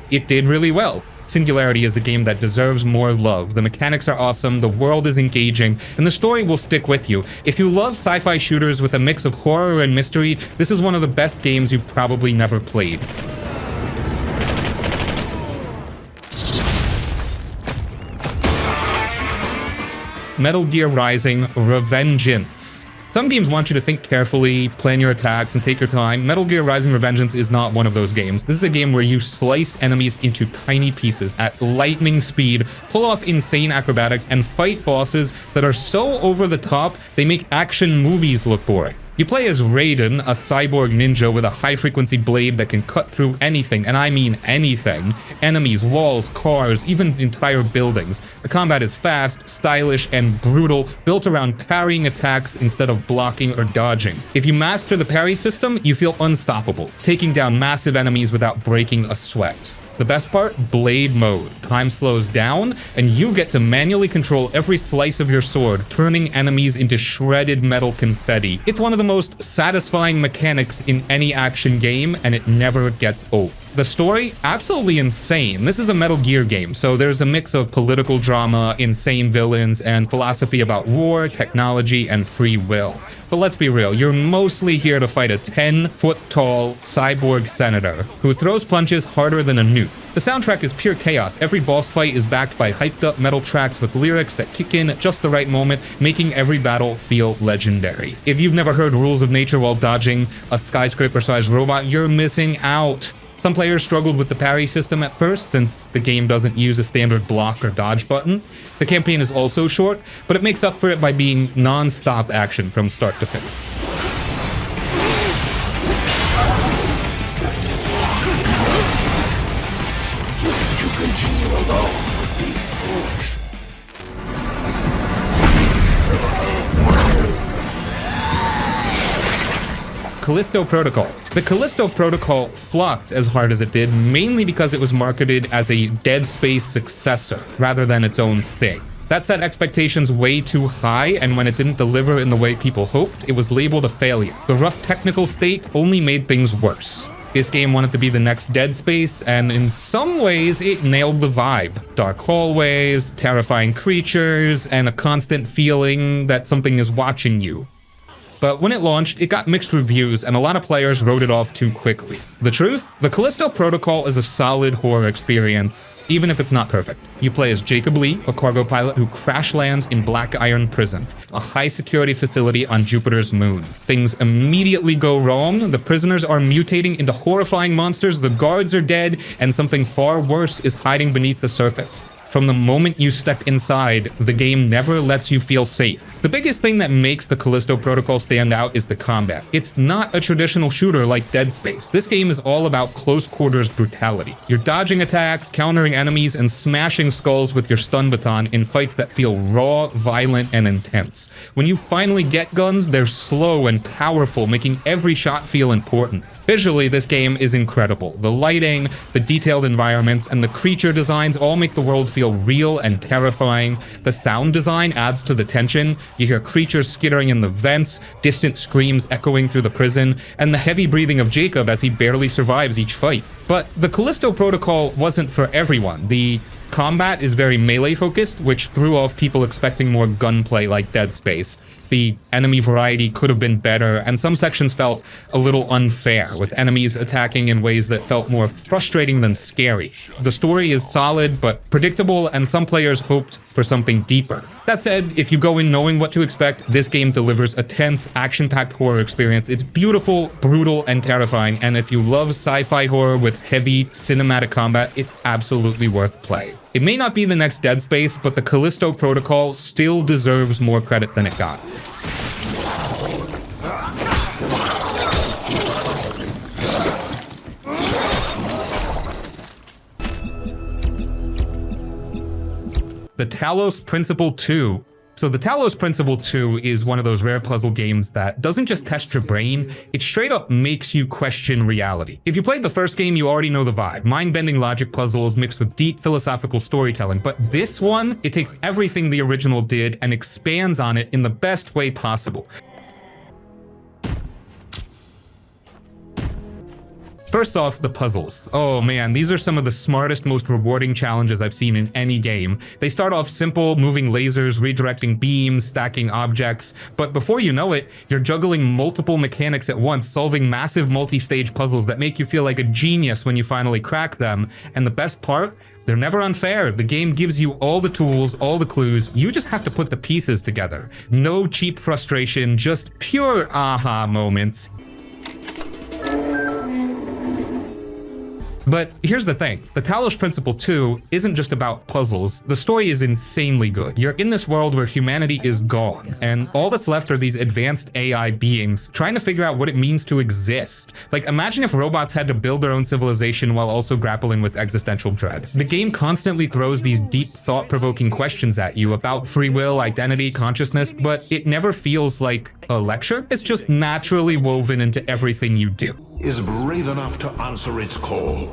really well. Singularity is a game that deserves more love. The mechanics are awesome, the world is engaging, and the story will stick with you. If you love sci-fi shooters with a mix of horror and mystery, this is one of the best games you've probably never played. Metal Gear Rising: Revengeance. Some games want you to think carefully, plan your attacks, and take your time. Metal Gear Rising: Revengeance is not one of those games. This is a game where you slice enemies into tiny pieces at lightning speed, pull off insane acrobatics, and fight bosses that are so over the top, they make action movies look boring. You play as Raiden, a cyborg ninja with a high-frequency blade that can cut through anything, and I mean anything. Enemies, walls, cars, even entire buildings. The combat is fast, stylish, and brutal, built around parrying attacks instead of blocking or dodging. If you master the parry system, you feel unstoppable, taking down massive enemies without breaking a sweat. The best part? Blade mode. Time slows down, and you get to manually control every slice of your sword, turning enemies into shredded metal confetti. It's one of the most satisfying mechanics in any action game, and it never gets old. The story? Absolutely insane. This is a Metal Gear game, so there's a mix of political drama, insane villains, and philosophy about war, technology, and free will. But let's be real, you're mostly here to fight a 10-foot-tall cyborg senator who throws punches harder than a nuke. The soundtrack is pure chaos. Every boss fight is backed by hyped-up metal tracks with lyrics that kick in at just the right moment, making every battle feel legendary. If you've never heard Rules of Nature while dodging a skyscraper-sized robot, you're missing out. Some players struggled with the parry system at first, since the game doesn't use a standard block or dodge button. The campaign is also short, but it makes up for it by being non-stop action from start to finish. To continue alone would be foolish. Callisto Protocol. The Callisto Protocol flopped as hard as it did, mainly because it was marketed as a Dead Space successor, rather than its own thing. That set expectations way too high, and when it didn't deliver in the way people hoped, it was labeled a failure. The rough technical state only made things worse. This game wanted to be the next Dead Space, and in some ways, it nailed the vibe. Dark hallways, terrifying creatures, and a constant feeling that something is watching you. But when it launched, it got mixed reviews, and a lot of players wrote it off too quickly. The truth? The Callisto Protocol is a solid horror experience, even if it's not perfect. You play as Jacob Lee, a cargo pilot who crash lands in Black Iron Prison, a high-security facility on Jupiter's moon. Things immediately go wrong, the prisoners are mutating into horrifying monsters, the guards are dead, and something far worse is hiding beneath the surface. From the moment you step inside, the game never lets you feel safe. The biggest thing that makes the Callisto Protocol stand out is the combat. It's not a traditional shooter like Dead Space. This game is all about close quarters brutality. You're dodging attacks, countering enemies, and smashing skulls with your stun baton in fights that feel raw, violent, and intense. When you finally get guns, they're slow and powerful, making every shot feel important. Visually, this game is incredible. The lighting, the detailed environments, and the creature designs all make the world feel real and terrifying. The sound design adds to the tension. You hear creatures skittering in the vents, distant screams echoing through the prison, and the heavy breathing of Jacob as he barely survives each fight. But the Callisto Protocol wasn't for everyone. The combat is very melee focused, which threw off people expecting more gunplay like Dead Space. The enemy variety could have been better, and some sections felt a little unfair, with enemies attacking in ways that felt more frustrating than scary. The story is solid but predictable, and some players hoped for something deeper. That said, if you go in knowing what to expect, this game delivers a tense, action-packed horror experience. It's beautiful, brutal, and terrifying, and if you love sci-fi horror with heavy cinematic combat, it's absolutely worth play. It may not be the next Dead Space, but the Callisto Protocol still deserves more credit than it got. The Talos Principle 2. So the Talos Principle 2 is one of those rare puzzle games that doesn't just test your brain, it straight up makes you question reality. If you played the first game, you already know the vibe. Mind-bending logic puzzles mixed with deep philosophical storytelling. But this one, it takes everything the original did and expands on it in the best way possible. First off, the puzzles. Oh man, these are some of the smartest, most rewarding challenges I've seen in any game. They start off simple, moving lasers, redirecting beams, stacking objects, but before you know it, you're juggling multiple mechanics at once, solving massive multi-stage puzzles that make you feel like a genius when you finally crack them. And the best part? They're never unfair. The game gives you all the tools, all the clues, you just have to put the pieces together. No cheap frustration, just pure aha moments. But here's the thing, the Talos Principle 2 isn't just about puzzles, the story is insanely good. You're in this world where humanity is gone, and all that's left are these advanced AI beings trying to figure out what it means to exist. Like, imagine if robots had to build their own civilization while also grappling with existential dread. The game constantly throws these deep, thought-provoking questions at you about free will, identity, consciousness, but it never feels like a lecture. It's just naturally woven into everything you do. Is brave enough to answer its call.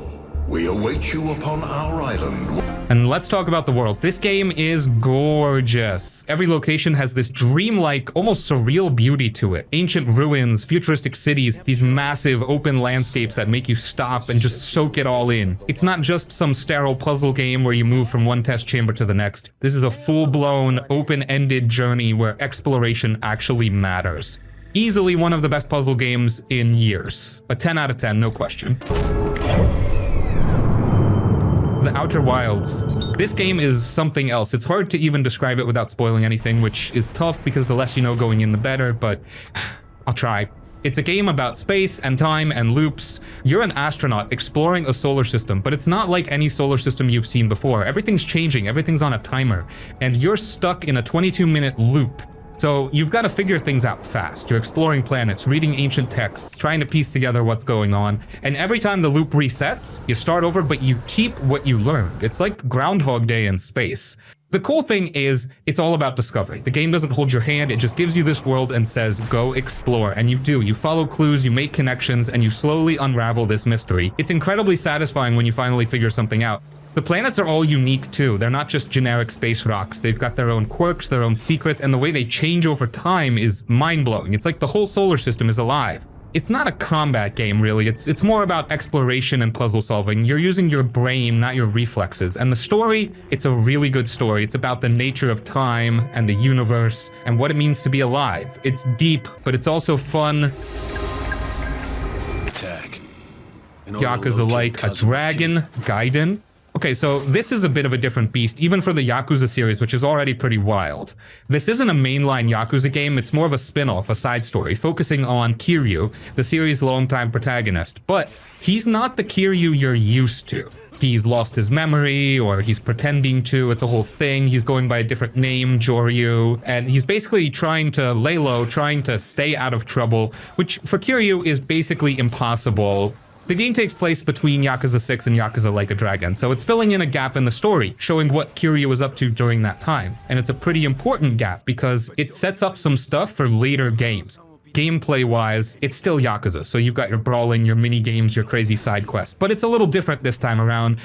We await you upon our island. And let's talk about the world. This game is gorgeous. Every location has this dreamlike, almost surreal beauty to it. Ancient ruins, futuristic cities, these massive open landscapes that make you stop and just soak it all in. It's not just some sterile puzzle game where you move from one test chamber to the next. This is a full-blown, open-ended journey where exploration actually matters. Easily one of the best puzzle games in years. A 10 out of 10, no question. The Outer Wilds. This game is something else. It's hard to even describe it without spoiling anything, which is tough because the less you know going in, the better, but I'll try. It's a game about space and time and loops. You're an astronaut exploring a solar system, but it's not like any solar system you've seen before. Everything's changing, everything's on a timer, and you're stuck in a 22-minute loop. So you've got to figure things out fast. You're exploring planets, reading ancient texts, trying to piece together what's going on. And every time the loop resets, you start over, but you keep what you learned. It's like Groundhog Day in space. The cool thing is, it's all about discovery. The game doesn't hold your hand, it just gives you this world and says, go explore. And you do. You follow clues, you make connections, and you slowly unravel this mystery. It's incredibly satisfying when you finally figure something out. The planets are all unique too. They're not just generic space rocks. They've got their own quirks, their own secrets, and the way they change over time is mind-blowing. It's like the whole solar system is alive. It's not a combat game, really. It's more about exploration and puzzle solving. You're using your brain, not your reflexes. And the story, it's a really good story. It's about the nature of time and the universe and what it means to be alive. It's deep, but it's also fun. Attack. Yakuza-like, a dragon, Gaiden. Okay, so this is a bit of a different beast, even for the Yakuza series, which is already pretty wild. This isn't a mainline Yakuza game, it's more of a spin-off, a side story, focusing on Kiryu, the series' longtime protagonist. But he's not the Kiryu you're used to. He's lost his memory, or he's pretending to, it's a whole thing. He's going by a different name, Joryu, and he's basically trying to lay low, trying to stay out of trouble, which for Kiryu is basically impossible. The game takes place between Yakuza 6 and Yakuza Like a Dragon, so it's filling in a gap in the story, showing what Kiryu was up to during that time. And it's a pretty important gap because it sets up some stuff for later games. gameplay-wise, it's still Yakuza. So you've got your brawling, your mini-games, your crazy side quests. But it's a little different this time around.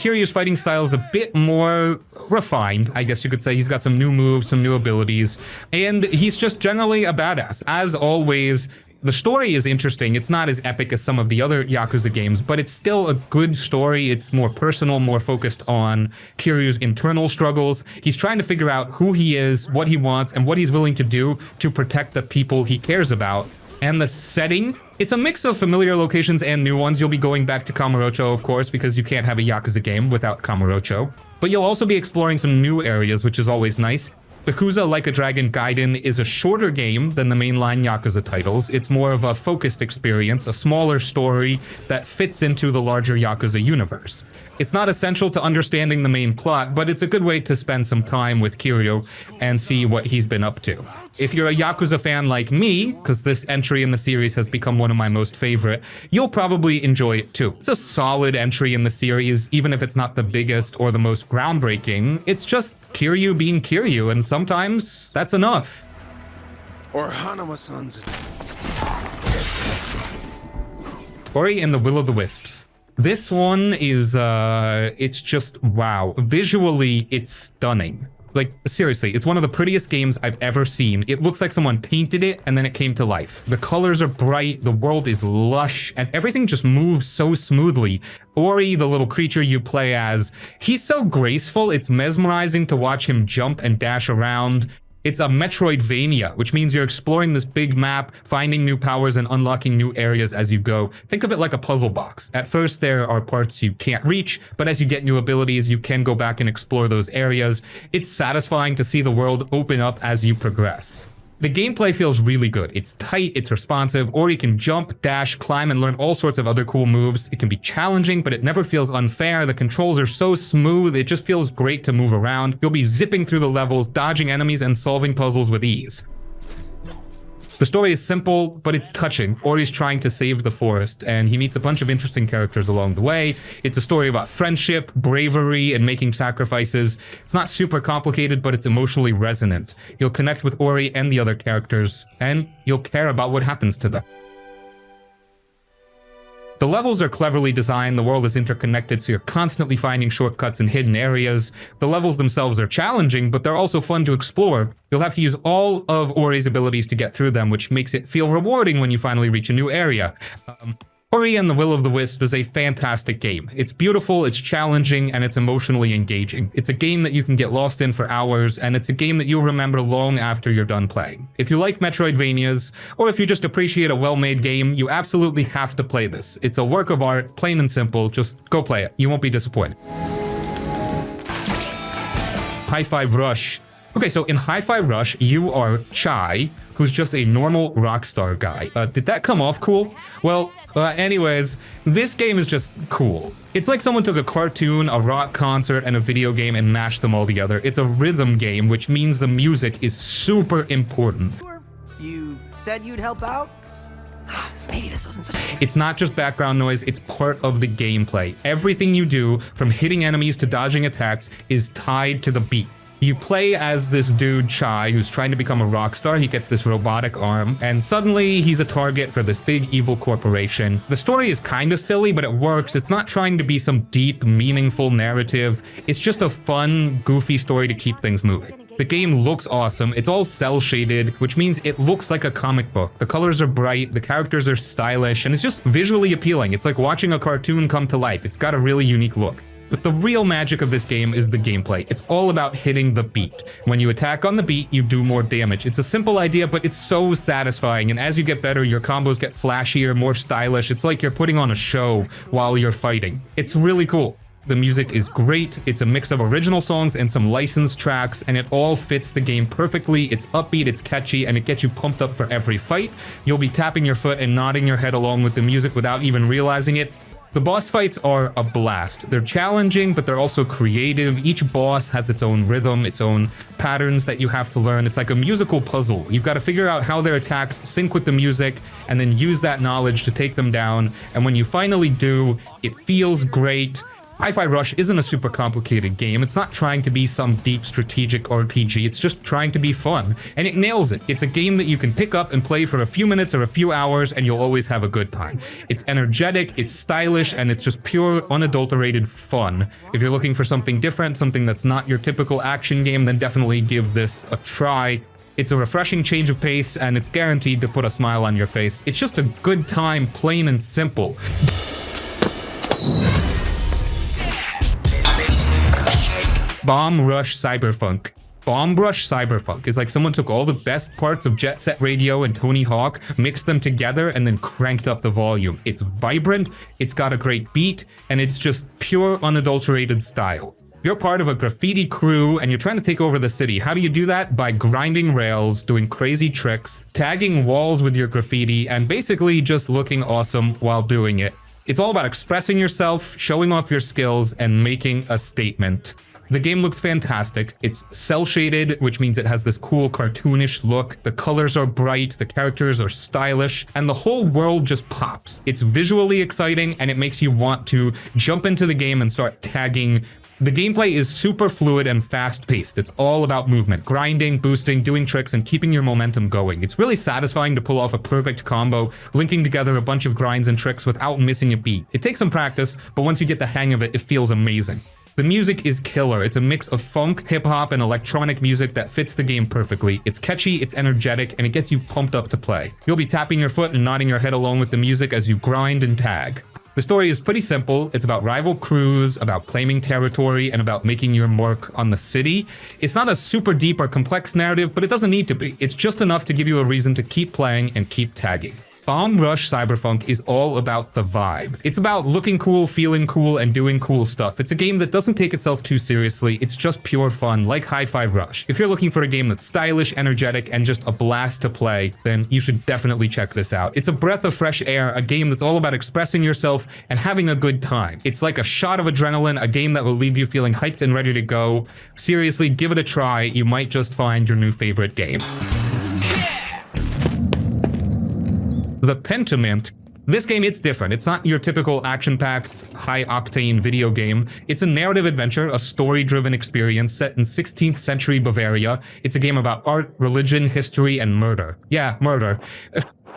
Kiryu's fighting style is a bit more refined, I guess you could say. He's got some new moves, some new abilities, and he's just generally a badass. As always, the story is interesting. It's not as epic as some of the other Yakuza games, but it's still a good story. It's more personal, more focused on Kiryu's internal struggles. He's trying to figure out who he is, what he wants, and what he's willing to do to protect the people he cares about. And the setting, it's a mix of familiar locations and new ones. You'll be going back to Kamurocho, of course, because you can't have a Yakuza game without Kamurocho. But you'll also be exploring some new areas, which is always nice. Yakuza Like a Dragon Gaiden is a shorter game than the mainline Yakuza titles. It's more of a focused experience, a smaller story that fits into the larger Yakuza universe. It's not essential to understanding the main plot, but it's a good way to spend some time with Kiryu and see what he's been up to. If you're a Yakuza fan like me, because this entry in the series has become one of my most favorite, you'll probably enjoy it too. It's a solid entry in the series, even if it's not the biggest or the most groundbreaking. It's just Kiryu being Kiryu, and sometimes that's enough. Or Hanama-san's. Ori and the Will of the Wisps. This one is, it's just, wow. Visually, it's stunning. Like, seriously, it's one of the prettiest games I've ever seen. It looks like someone painted it and then it came to life. The colors are bright, the world is lush, and everything just moves so smoothly. Ori, the little creature you play as, he's so graceful, it's mesmerizing to watch him jump and dash around. It's a Metroidvania, which means you're exploring this big map, finding new powers and unlocking new areas as you go. Think of it like a puzzle box. At first, there are parts you can't reach, but as you get new abilities, you can go back and explore those areas. It's satisfying to see the world open up as you progress. The gameplay feels really good. It's tight, it's responsive, or you can jump, dash, climb, and learn all sorts of other cool moves. It can be challenging, but it never feels unfair. The controls are so smooth, it just feels great to move around. You'll be zipping through the levels, dodging enemies, and solving puzzles with ease. The story is simple, but it's touching. Ori's trying to save the forest, and he meets a bunch of interesting characters along the way. It's a story about friendship, bravery, and making sacrifices. It's not super complicated, but it's emotionally resonant. You'll connect with Ori and the other characters, and you'll care about what happens to them. The levels are cleverly designed, the world is interconnected, so you're constantly finding shortcuts in hidden areas. The levels themselves are challenging, but they're also fun to explore. You'll have to use all of Ori's abilities to get through them, which makes it feel rewarding when you finally reach a new area. Ori and the Will of the Wisps is a fantastic game. It's beautiful, it's challenging, and it's emotionally engaging. It's a game that you can get lost in for hours, and it's a game that you'll remember long after you're done playing. If you like Metroidvanias, or if you just appreciate a well-made game, you absolutely have to play this. It's a work of art, plain and simple. Just go play it. You won't be disappointed. High Five Rush. Okay, so in High Five Rush, you are Chai, who's just a normal rockstar guy. Did that come off cool? Well, anyways, this game is just cool. It's like someone took a cartoon, a rock concert, and a video game and mashed them all together. It's a rhythm game, which means the music is super important. You said you'd help out? Maybe this wasn't such a... It's not just background noise, it's part of the gameplay. Everything you do, from hitting enemies to dodging attacks, is tied to the beat. You play as this dude, Chai, who's trying to become a rock star. He gets this robotic arm, and suddenly he's a target for this big evil corporation. The story is kind of silly, but it works. It's not trying to be some deep, meaningful narrative. It's just a fun, goofy story to keep things moving. The game looks awesome. It's all cel-shaded, which means it looks like a comic book. The colors are bright, the characters are stylish, and it's just visually appealing. It's like watching a cartoon come to life. It's got a really unique look. But the real magic of this game is the gameplay. It's all about hitting the beat. When you attack on the beat, you do more damage. It's a simple idea, but it's so satisfying. And as you get better, your combos get flashier, more stylish. It's like you're putting on a show while you're fighting. It's really cool. The music is great. It's a mix of original songs and some licensed tracks, and it all fits the game perfectly. It's upbeat, it's catchy, and it gets you pumped up for every fight. You'll be tapping your foot and nodding your head along with the music without even realizing it. The boss fights are a blast. They're challenging, but they're also creative. Each boss has its own rhythm, its own patterns that you have to learn. It's like a musical puzzle. You've got to figure out how their attacks sync with the music and then use that knowledge to take them down. And when you finally do, it feels great. Hi-Fi Rush isn't a super complicated game. It's not trying to be some deep strategic RPG. It's just trying to be fun, and it nails it. It's a game that you can pick up and play for a few minutes or a few hours, and you'll always have a good time. It's energetic, it's stylish, and it's just pure, unadulterated fun. If you're looking for something different, something that's not your typical action game, then definitely give this a try. It's a refreshing change of pace, and it's guaranteed to put a smile on your face. It's just a good time, plain and simple. Bomb Rush Cyberfunk. Bomb Rush Cyberfunk is like someone took all the best parts of Jet Set Radio and Tony Hawk, mixed them together, and then cranked up the volume. It's vibrant, it's got a great beat, and it's just pure, unadulterated style. You're part of a graffiti crew, and you're trying to take over the city. How do you do that? By grinding rails, doing crazy tricks, tagging walls with your graffiti, and basically just looking awesome while doing it. It's all about expressing yourself, showing off your skills, and making a statement. The game looks fantastic. It's cel-shaded, which means it has this cool cartoonish look. The colors are bright, the characters are stylish, and the whole world just pops. It's visually exciting, and it makes you want to jump into the game and start tagging. The gameplay is super fluid and fast-paced. It's all about movement, grinding, boosting, doing tricks, and keeping your momentum going. It's really satisfying to pull off a perfect combo, linking together a bunch of grinds and tricks without missing a beat. It takes some practice, but once you get the hang of it, it feels amazing. The music is killer. It's a mix of funk, hip-hop, and electronic music that fits the game perfectly. It's catchy, it's energetic, and it gets you pumped up to play. You'll be tapping your foot and nodding your head along with the music as you grind and tag. The story is pretty simple. It's about rival crews, about claiming territory, and about making your mark on the city. It's not a super deep or complex narrative, but it doesn't need to be. It's just enough to give you a reason to keep playing and keep tagging. Bomb Rush Cyberfunk is all about the vibe. It's about looking cool, feeling cool, and doing cool stuff. It's a game that doesn't take itself too seriously. It's just pure fun, like Hi-Fi Rush. If you're looking for a game that's stylish, energetic, and just a blast to play, then you should definitely check this out. It's a breath of fresh air, a game that's all about expressing yourself and having a good time. It's like a shot of adrenaline, a game that will leave you feeling hyped and ready to go. Seriously, give it a try. You might just find your new favorite game. The Pentiment. This game, it's different. It's not your typical action-packed, high-octane video game. It's a narrative adventure, a story-driven experience set in 16th century Bavaria. It's a game about art, religion, history, and murder. Yeah, murder.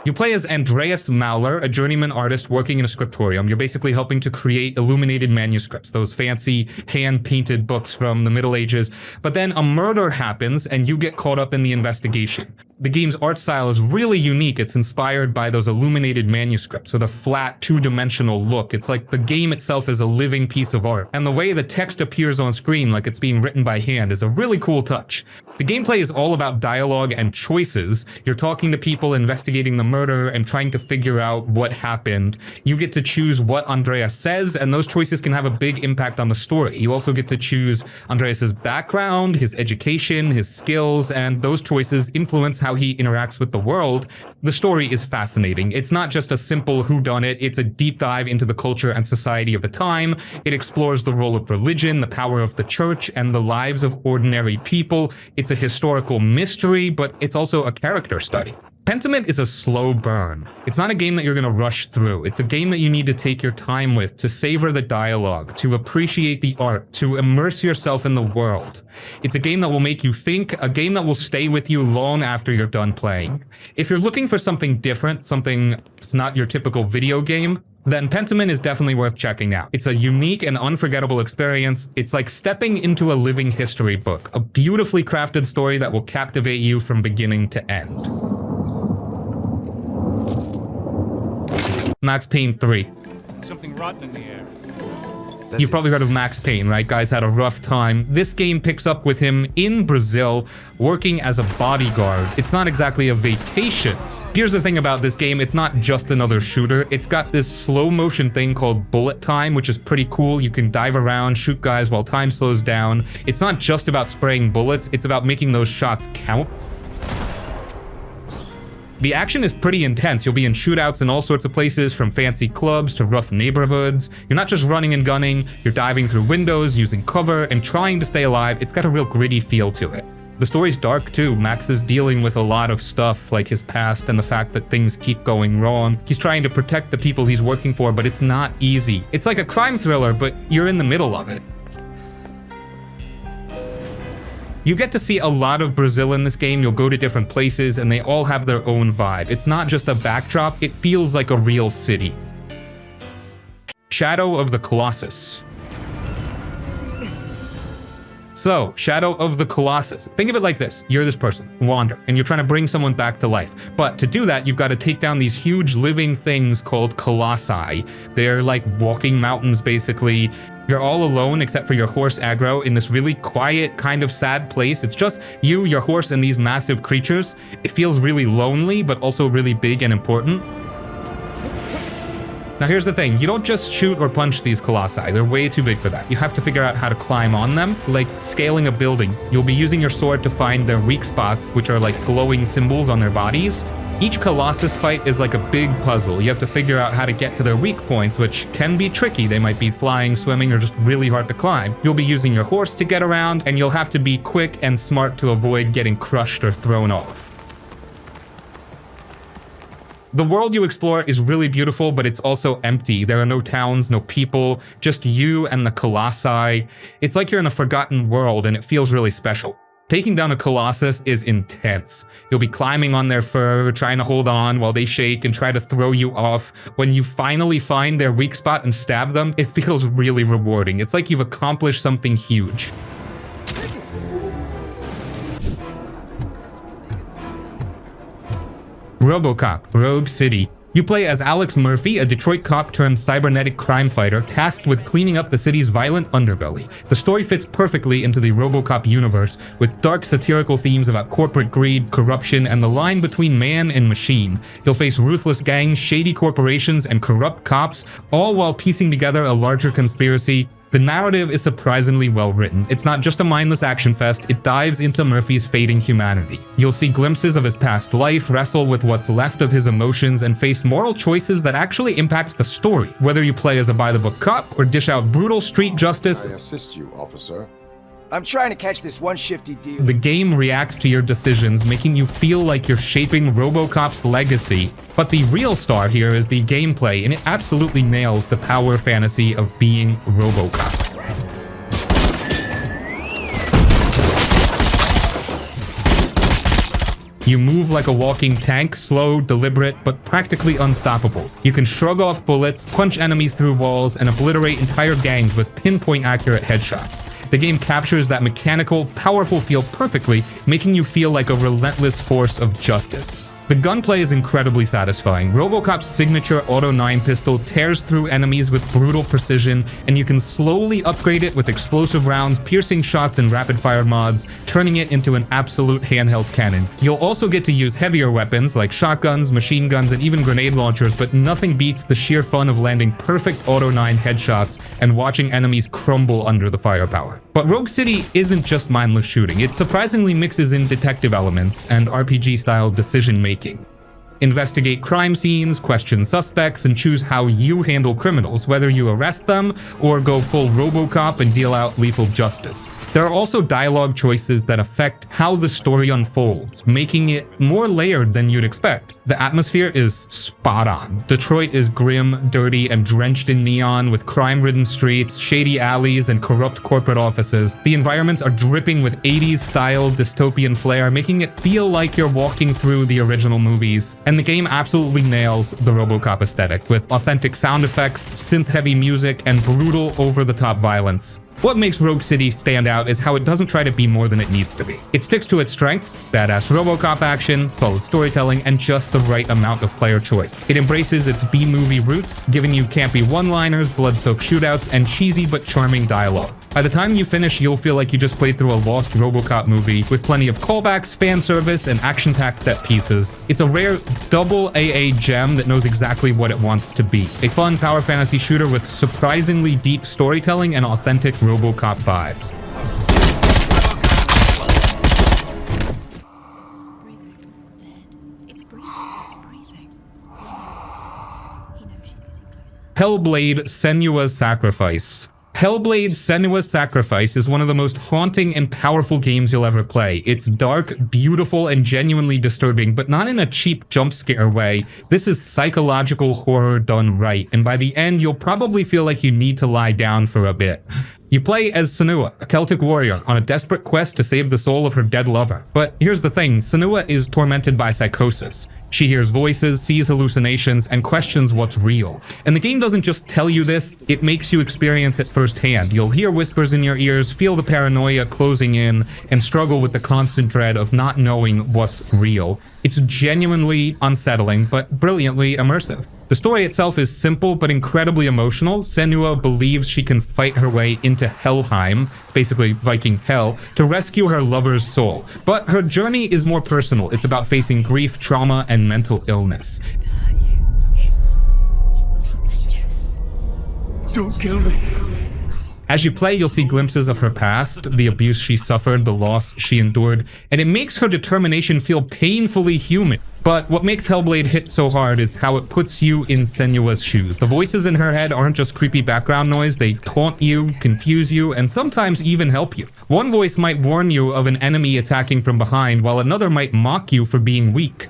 You play as Andreas Mauler, a journeyman artist working in a scriptorium. You're basically helping to create illuminated manuscripts, those fancy hand-painted books from the Middle Ages. But then a murder happens and you get caught up in the investigation. The game's art style is really unique. It's inspired by those illuminated manuscripts with a flat, two-dimensional look. It's like the game itself is a living piece of art. And the way the text appears on screen like it's being written by hand is a really cool touch. The gameplay is all about dialogue and choices. You're talking to people, investigating the murder, and trying to figure out what happened. You get to choose what Andreas says, and those choices can have a big impact on the story. You also get to choose Andreas's background, his education, his skills, and those choices influence how he interacts with the world. The story is fascinating. It's not just a simple whodunit, it's a deep dive into the culture and society of the time. It explores the role of religion, the power of the church, and the lives of ordinary people. It's a historical mystery, but it's also a character study. Pentiment is a slow burn. It's not a game that you're gonna rush through. It's a game that you need to take your time with, to savor the dialogue, to appreciate the art, to immerse yourself in the world. It's a game that will make you think, a game that will stay with you long after you're done playing. If you're looking for something different, something that's not your typical video game, then Pentiment is definitely worth checking out. It's a unique and unforgettable experience. It's like stepping into a living history book, a beautifully crafted story that will captivate you from beginning to end. Max Payne 3. Something rotten in the air. You've probably heard of Max Payne, right? Guy's had a rough time. This game picks up with him in Brazil, working as a bodyguard. It's not exactly a vacation. Here's the thing about this game, it's not just another shooter. It's got this slow motion thing called bullet time, which is pretty cool. You can dive around, shoot guys while time slows down. It's not just about spraying bullets, it's about making those shots count. The action is pretty intense. You'll be in shootouts in all sorts of places, from fancy clubs to rough neighborhoods. You're not just running and gunning, you're diving through windows, using cover, and trying to stay alive. It's got a real gritty feel to it. The story's dark too. Max is dealing with a lot of stuff, like his past and the fact that things keep going wrong. He's trying to protect the people he's working for, but it's not easy. It's like a crime thriller, but you're in the middle of it. You get to see a lot of Brazil in this game. You'll go to different places and they all have their own vibe. It's not just a backdrop, it feels like a real city. Shadow of the Colossus. So, Shadow of the Colossus. Think of it like this. You're this person, Wander, and you're trying to bring someone back to life. But to do that, you've got to take down these huge living things called Colossi. They're like walking mountains, basically. You're all alone except for your horse Aggro in this really quiet, kind of sad place. It's just you, your horse, and these massive creatures. It feels really lonely, but also really big and important. Now here's the thing, you don't just shoot or punch these colossi, they're way too big for that. You have to figure out how to climb on them, like scaling a building. You'll be using your sword to find their weak spots, which are like glowing symbols on their bodies. Each Colossus fight is like a big puzzle. You have to figure out how to get to their weak points, which can be tricky. They might be flying, swimming, or just really hard to climb. You'll be using your horse to get around, and you'll have to be quick and smart to avoid getting crushed or thrown off. The world you explore is really beautiful, but it's also empty. There are no towns, no people, just you and the Colossi. It's like you're in a forgotten world, and it feels really special. Taking down a Colossus is intense. You'll be climbing on their fur, trying to hold on while they shake and try to throw you off. When you finally find their weak spot and stab them, it feels really rewarding. It's like you've accomplished something huge. Robocop, Rogue City. You play as Alex Murphy, a Detroit cop turned cybernetic crime fighter tasked with cleaning up the city's violent underbelly. The story fits perfectly into the Robocop universe, with dark satirical themes about corporate greed, corruption, and the line between man and machine. You'll face ruthless gangs, shady corporations, and corrupt cops, all while piecing together a larger conspiracy. The narrative is surprisingly well written. It's not just a mindless action fest, it dives into Murphy's fading humanity. You'll see glimpses of his past life, wrestle with what's left of his emotions, and face moral choices that actually impact the story. Whether you play as a by-the-book cop or dish out brutal street justice, I assist you, officer. I'm trying to catch this one shifty deal. The game reacts to your decisions, making you feel like you're shaping Robocop's legacy. But the real star here is the gameplay, and it absolutely nails the power fantasy of being Robocop. You move like a walking tank, slow, deliberate, but practically unstoppable. You can shrug off bullets, punch enemies through walls, and obliterate entire gangs with pinpoint accurate headshots. The game captures that mechanical, powerful feel perfectly, making you feel like a relentless force of justice. The gunplay is incredibly satisfying. Robocop's signature Auto 9 pistol tears through enemies with brutal precision, and you can slowly upgrade it with explosive rounds, piercing shots, and rapid-fire mods, turning it into an absolute handheld cannon. You'll also get to use heavier weapons like shotguns, machine guns, and even grenade launchers, but nothing beats the sheer fun of landing perfect Auto 9 headshots and watching enemies crumble under the firepower. But Rogue City isn't just mindless shooting. It surprisingly mixes in detective elements and RPG-style decision-making. Investigate crime scenes, question suspects, and choose how you handle criminals, whether you arrest them or go full Robocop and deal out lethal justice. There are also dialogue choices that affect how the story unfolds, making it more layered than you'd expect. The atmosphere is spot on. Detroit is grim, dirty, and drenched in neon, with crime-ridden streets, shady alleys, and corrupt corporate offices. The environments are dripping with 80s-style dystopian flair, making it feel like you're walking through the original movies. And the game absolutely nails the Robocop aesthetic, with authentic sound effects, synth-heavy music, and brutal, over-the-top violence. What makes Rogue City stand out is how it doesn't try to be more than it needs to be. It sticks to its strengths, badass Robocop action, solid storytelling, and just the right amount of player choice. It embraces its B-movie roots, giving you campy one-liners, blood-soaked shootouts, and cheesy but charming dialogue. By the time you finish, you'll feel like you just played through a lost Robocop movie with plenty of callbacks, fan service, and action-packed set pieces. It's a rare double AA gem that knows exactly what it wants to be. A fun power fantasy shooter with surprisingly deep storytelling and authentic Robocop vibes. Hellblade: Senua's Sacrifice. Hellblade: Senua's Sacrifice is one of the most haunting and powerful games you'll ever play. It's dark, beautiful, and genuinely disturbing, but not in a cheap jump scare way. This is psychological horror done right, and by the end, you'll probably feel like you need to lie down for a bit. You play as Senua, a Celtic warrior, on a desperate quest to save the soul of her dead lover. But here's the thing, Senua is tormented by psychosis. She hears voices, sees hallucinations, and questions what's real. And the game doesn't just tell you this, it makes you experience it firsthand. You'll hear whispers in your ears, feel the paranoia closing in, and struggle with the constant dread of not knowing what's real. It's genuinely unsettling, but brilliantly immersive. The story itself is simple but incredibly emotional. Senua believes she can fight her way into Helheim, basically Viking hell, to rescue her lover's soul. But her journey is more personal. It's about facing grief, trauma, and mental illness. Don't kill me. As you play, you'll see glimpses of her past, the abuse she suffered, the loss she endured, and it makes her determination feel painfully human. But what makes Hellblade hit so hard is how it puts you in Senua's shoes. The voices in her head aren't just creepy background noise, they taunt you, confuse you, and sometimes even help you. One voice might warn you of an enemy attacking from behind, while another might mock you for being weak.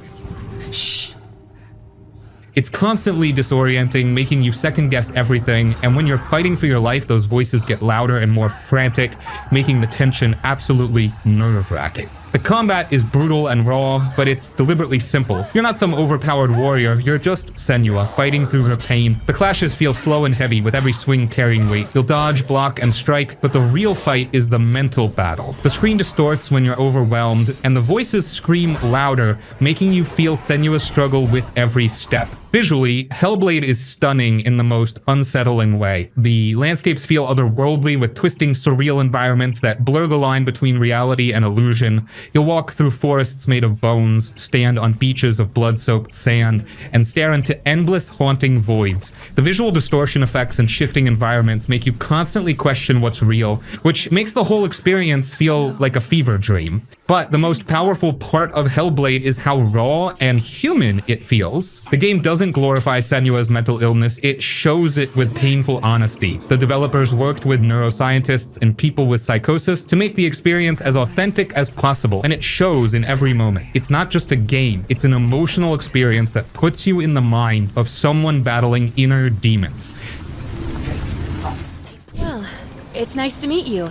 It's constantly disorienting, making you second-guess everything, and when you're fighting for your life, those voices get louder and more frantic, making the tension absolutely nerve-wracking. The combat is brutal and raw, but it's deliberately simple. You're not some overpowered warrior, you're just Senua, fighting through her pain. The clashes feel slow and heavy, with every swing carrying weight. You'll dodge, block, and strike, but the real fight is the mental battle. The screen distorts when you're overwhelmed, and the voices scream louder, making you feel Senua's struggle with every step. Visually, Hellblade is stunning in the most unsettling way. The landscapes feel otherworldly, with twisting, surreal environments that blur the line between reality and illusion. You'll walk through forests made of bones, stand on beaches of blood-soaked sand, and stare into endless haunting voids. The visual distortion effects and shifting environments make you constantly question what's real, which makes the whole experience feel like a fever dream. But the most powerful part of Hellblade is how raw and human it feels. The game doesn't glorify Senua's mental illness, it shows it with painful honesty. The developers worked with neuroscientists and people with psychosis to make the experience as authentic as possible, and it shows in every moment. It's not just a game, it's an emotional experience that puts you in the mind of someone battling inner demons. Well, it's nice to meet you.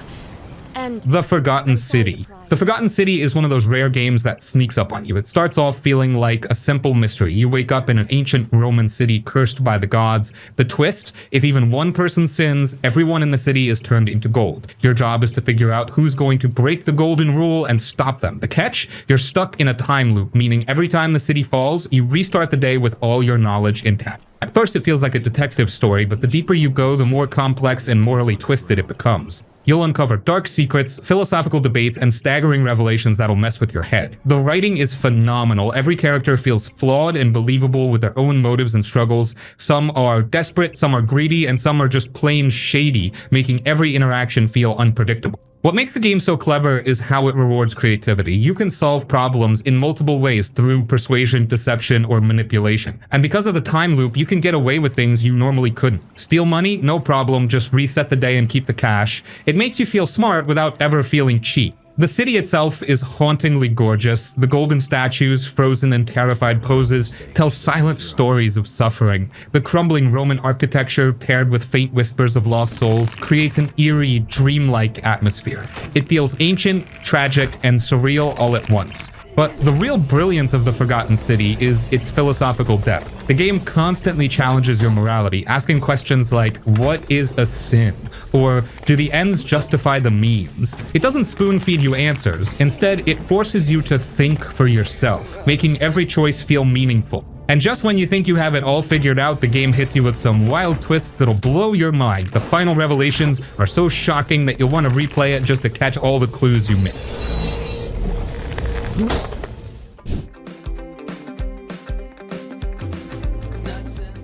And The Forgotten City. The Forgotten City is one of those rare games that sneaks up on you. It starts off feeling like a simple mystery. You wake up in an ancient Roman city cursed by the gods. The twist, if even one person sins, everyone in the city is turned into gold. Your job is to figure out who's going to break the golden rule and stop them. The catch? You're stuck in a time loop, meaning every time the city falls, you restart the day with all your knowledge intact. At first it feels like a detective story, but the deeper you go, the more complex and morally twisted it becomes. You'll uncover dark secrets, philosophical debates, and staggering revelations that'll mess with your head. The writing is phenomenal. Every character feels flawed and believable with their own motives and struggles. Some are desperate, some are greedy, and some are just plain shady, making every interaction feel unpredictable. What makes the game so clever is how it rewards creativity. You can solve problems in multiple ways through persuasion, deception, or manipulation. And because of the time loop, you can get away with things you normally couldn't. Steal money? No problem, just reset the day and keep the cash. It makes you feel smart without ever feeling cheap. The city itself is hauntingly gorgeous. The golden statues, frozen and terrified poses, tell silent stories of suffering. The crumbling Roman architecture, paired with faint whispers of lost souls, creates an eerie, dreamlike atmosphere. It feels ancient, tragic, and surreal all at once. But the real brilliance of The Forgotten City is its philosophical depth. The game constantly challenges your morality, asking questions like, what is a sin? Or, do the ends justify the means? It doesn't spoon-feed you answers. Instead, it forces you to think for yourself, making every choice feel meaningful. And just when you think you have it all figured out, the game hits you with some wild twists that'll blow your mind. The final revelations are so shocking that you'll want to replay it just to catch all the clues you missed.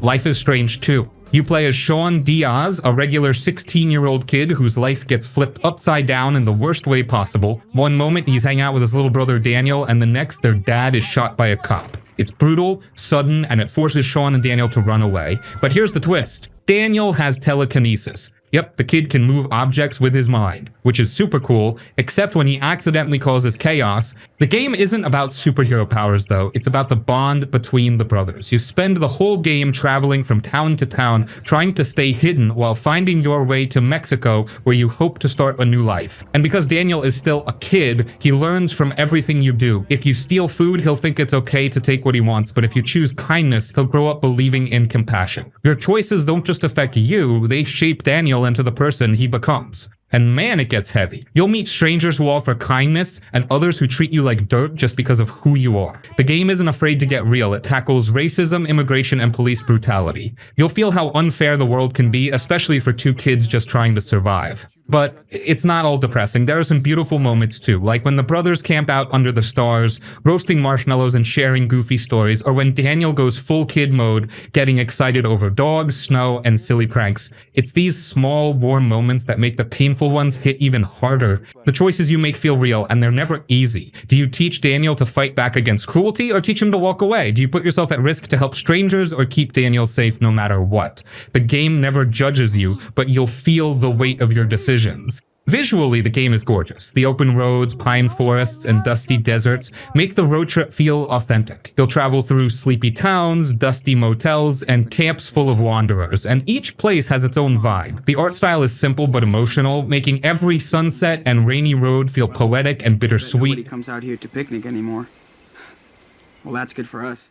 Life is Strange 2. You play as Sean Diaz, a regular 16-year-old kid whose life gets flipped upside down in the worst way possible. One moment he's hanging out with his little brother Daniel, and the next their dad is shot by a cop. It's brutal, sudden, and it forces Sean and Daniel to run away. But here's the twist. Daniel has telekinesis. Yep, the kid can move objects with his mind, which is super cool, except when he accidentally causes chaos. The game isn't about superhero powers though, it's about the bond between the brothers. You spend the whole game traveling from town to town, trying to stay hidden while finding your way to Mexico, where you hope to start a new life. And because Daniel is still a kid, he learns from everything you do. If you steal food, he'll think it's okay to take what he wants, but if you choose kindness, he'll grow up believing in compassion. Your choices don't just affect you, they shape Daniel into the person he becomes. And man, it gets heavy. You'll meet strangers who offer kindness and others who treat you like dirt just because of who you are. The game isn't afraid to get real. It tackles racism, immigration, and police brutality. You'll feel how unfair the world can be, especially for two kids just trying to survive. But it's not all depressing. There are some beautiful moments too, like when the brothers camp out under the stars, roasting marshmallows and sharing goofy stories, or when Daniel goes full kid mode, getting excited over dogs, snow, and silly pranks. It's these small, warm moments that make the painful ones hit even harder. The choices you make feel real, and they're never easy. Do you teach Daniel to fight back against cruelty, or teach him to walk away? Do you put yourself at risk to help strangers, or keep Daniel safe no matter what? The game never judges you, but you'll feel the weight of your decisions. Visually, the game is gorgeous. The open roads, pine forests, and dusty deserts make the road trip feel authentic. You'll travel through sleepy towns, dusty motels, and camps full of wanderers, and each place has its own vibe. The art style is simple but emotional, making every sunset and rainy road feel poetic and bittersweet. Nobody comes out here to picnic anymore. Well, that's good for us.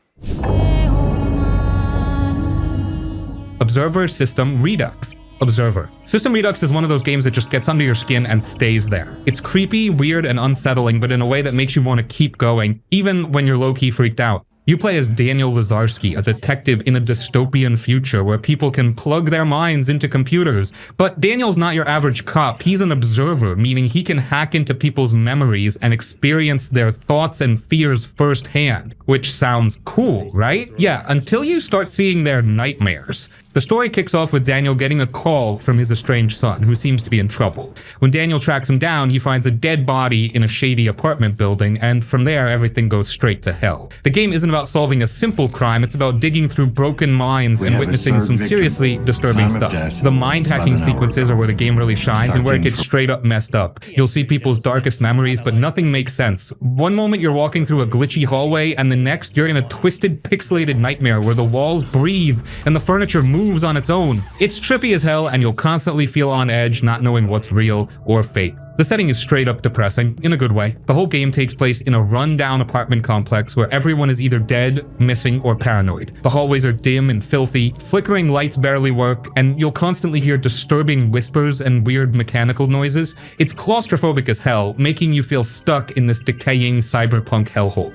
Observer System Redux. Observer. System Redux is one of those games that just gets under your skin and stays there. It's creepy, weird, and unsettling, but in a way that makes you want to keep going, even when you're low-key freaked out. You play as Daniel Lazarski, a detective in a dystopian future where people can plug their minds into computers. But Daniel's not your average cop, he's an observer, meaning he can hack into people's memories and experience their thoughts and fears firsthand. Which sounds cool, right? Yeah, until you start seeing their nightmares. The story kicks off with Daniel getting a call from his estranged son, who seems to be in trouble. When Daniel tracks him down, he finds a dead body in a shady apartment building, and from there, everything goes straight to hell. The game isn't about solving a simple crime, it's about digging through broken minds and witnessing some seriously disturbing stuff. The mind-hacking sequences are where the game really shines and where it gets straight up messed up. You'll see people's darkest memories, but nothing makes sense. One moment you're walking through a glitchy hallway, and the next you're in a twisted, pixelated nightmare where the walls breathe and the furniture moves on its own. It's trippy as hell, and you'll constantly feel on edge, not knowing what's real or fake. The setting is straight up depressing, in a good way. The whole game takes place in a run-down apartment complex where everyone is either dead, missing, or paranoid. The hallways are dim and filthy, flickering lights barely work, and you'll constantly hear disturbing whispers and weird mechanical noises. It's claustrophobic as hell, making you feel stuck in this decaying cyberpunk hellhole.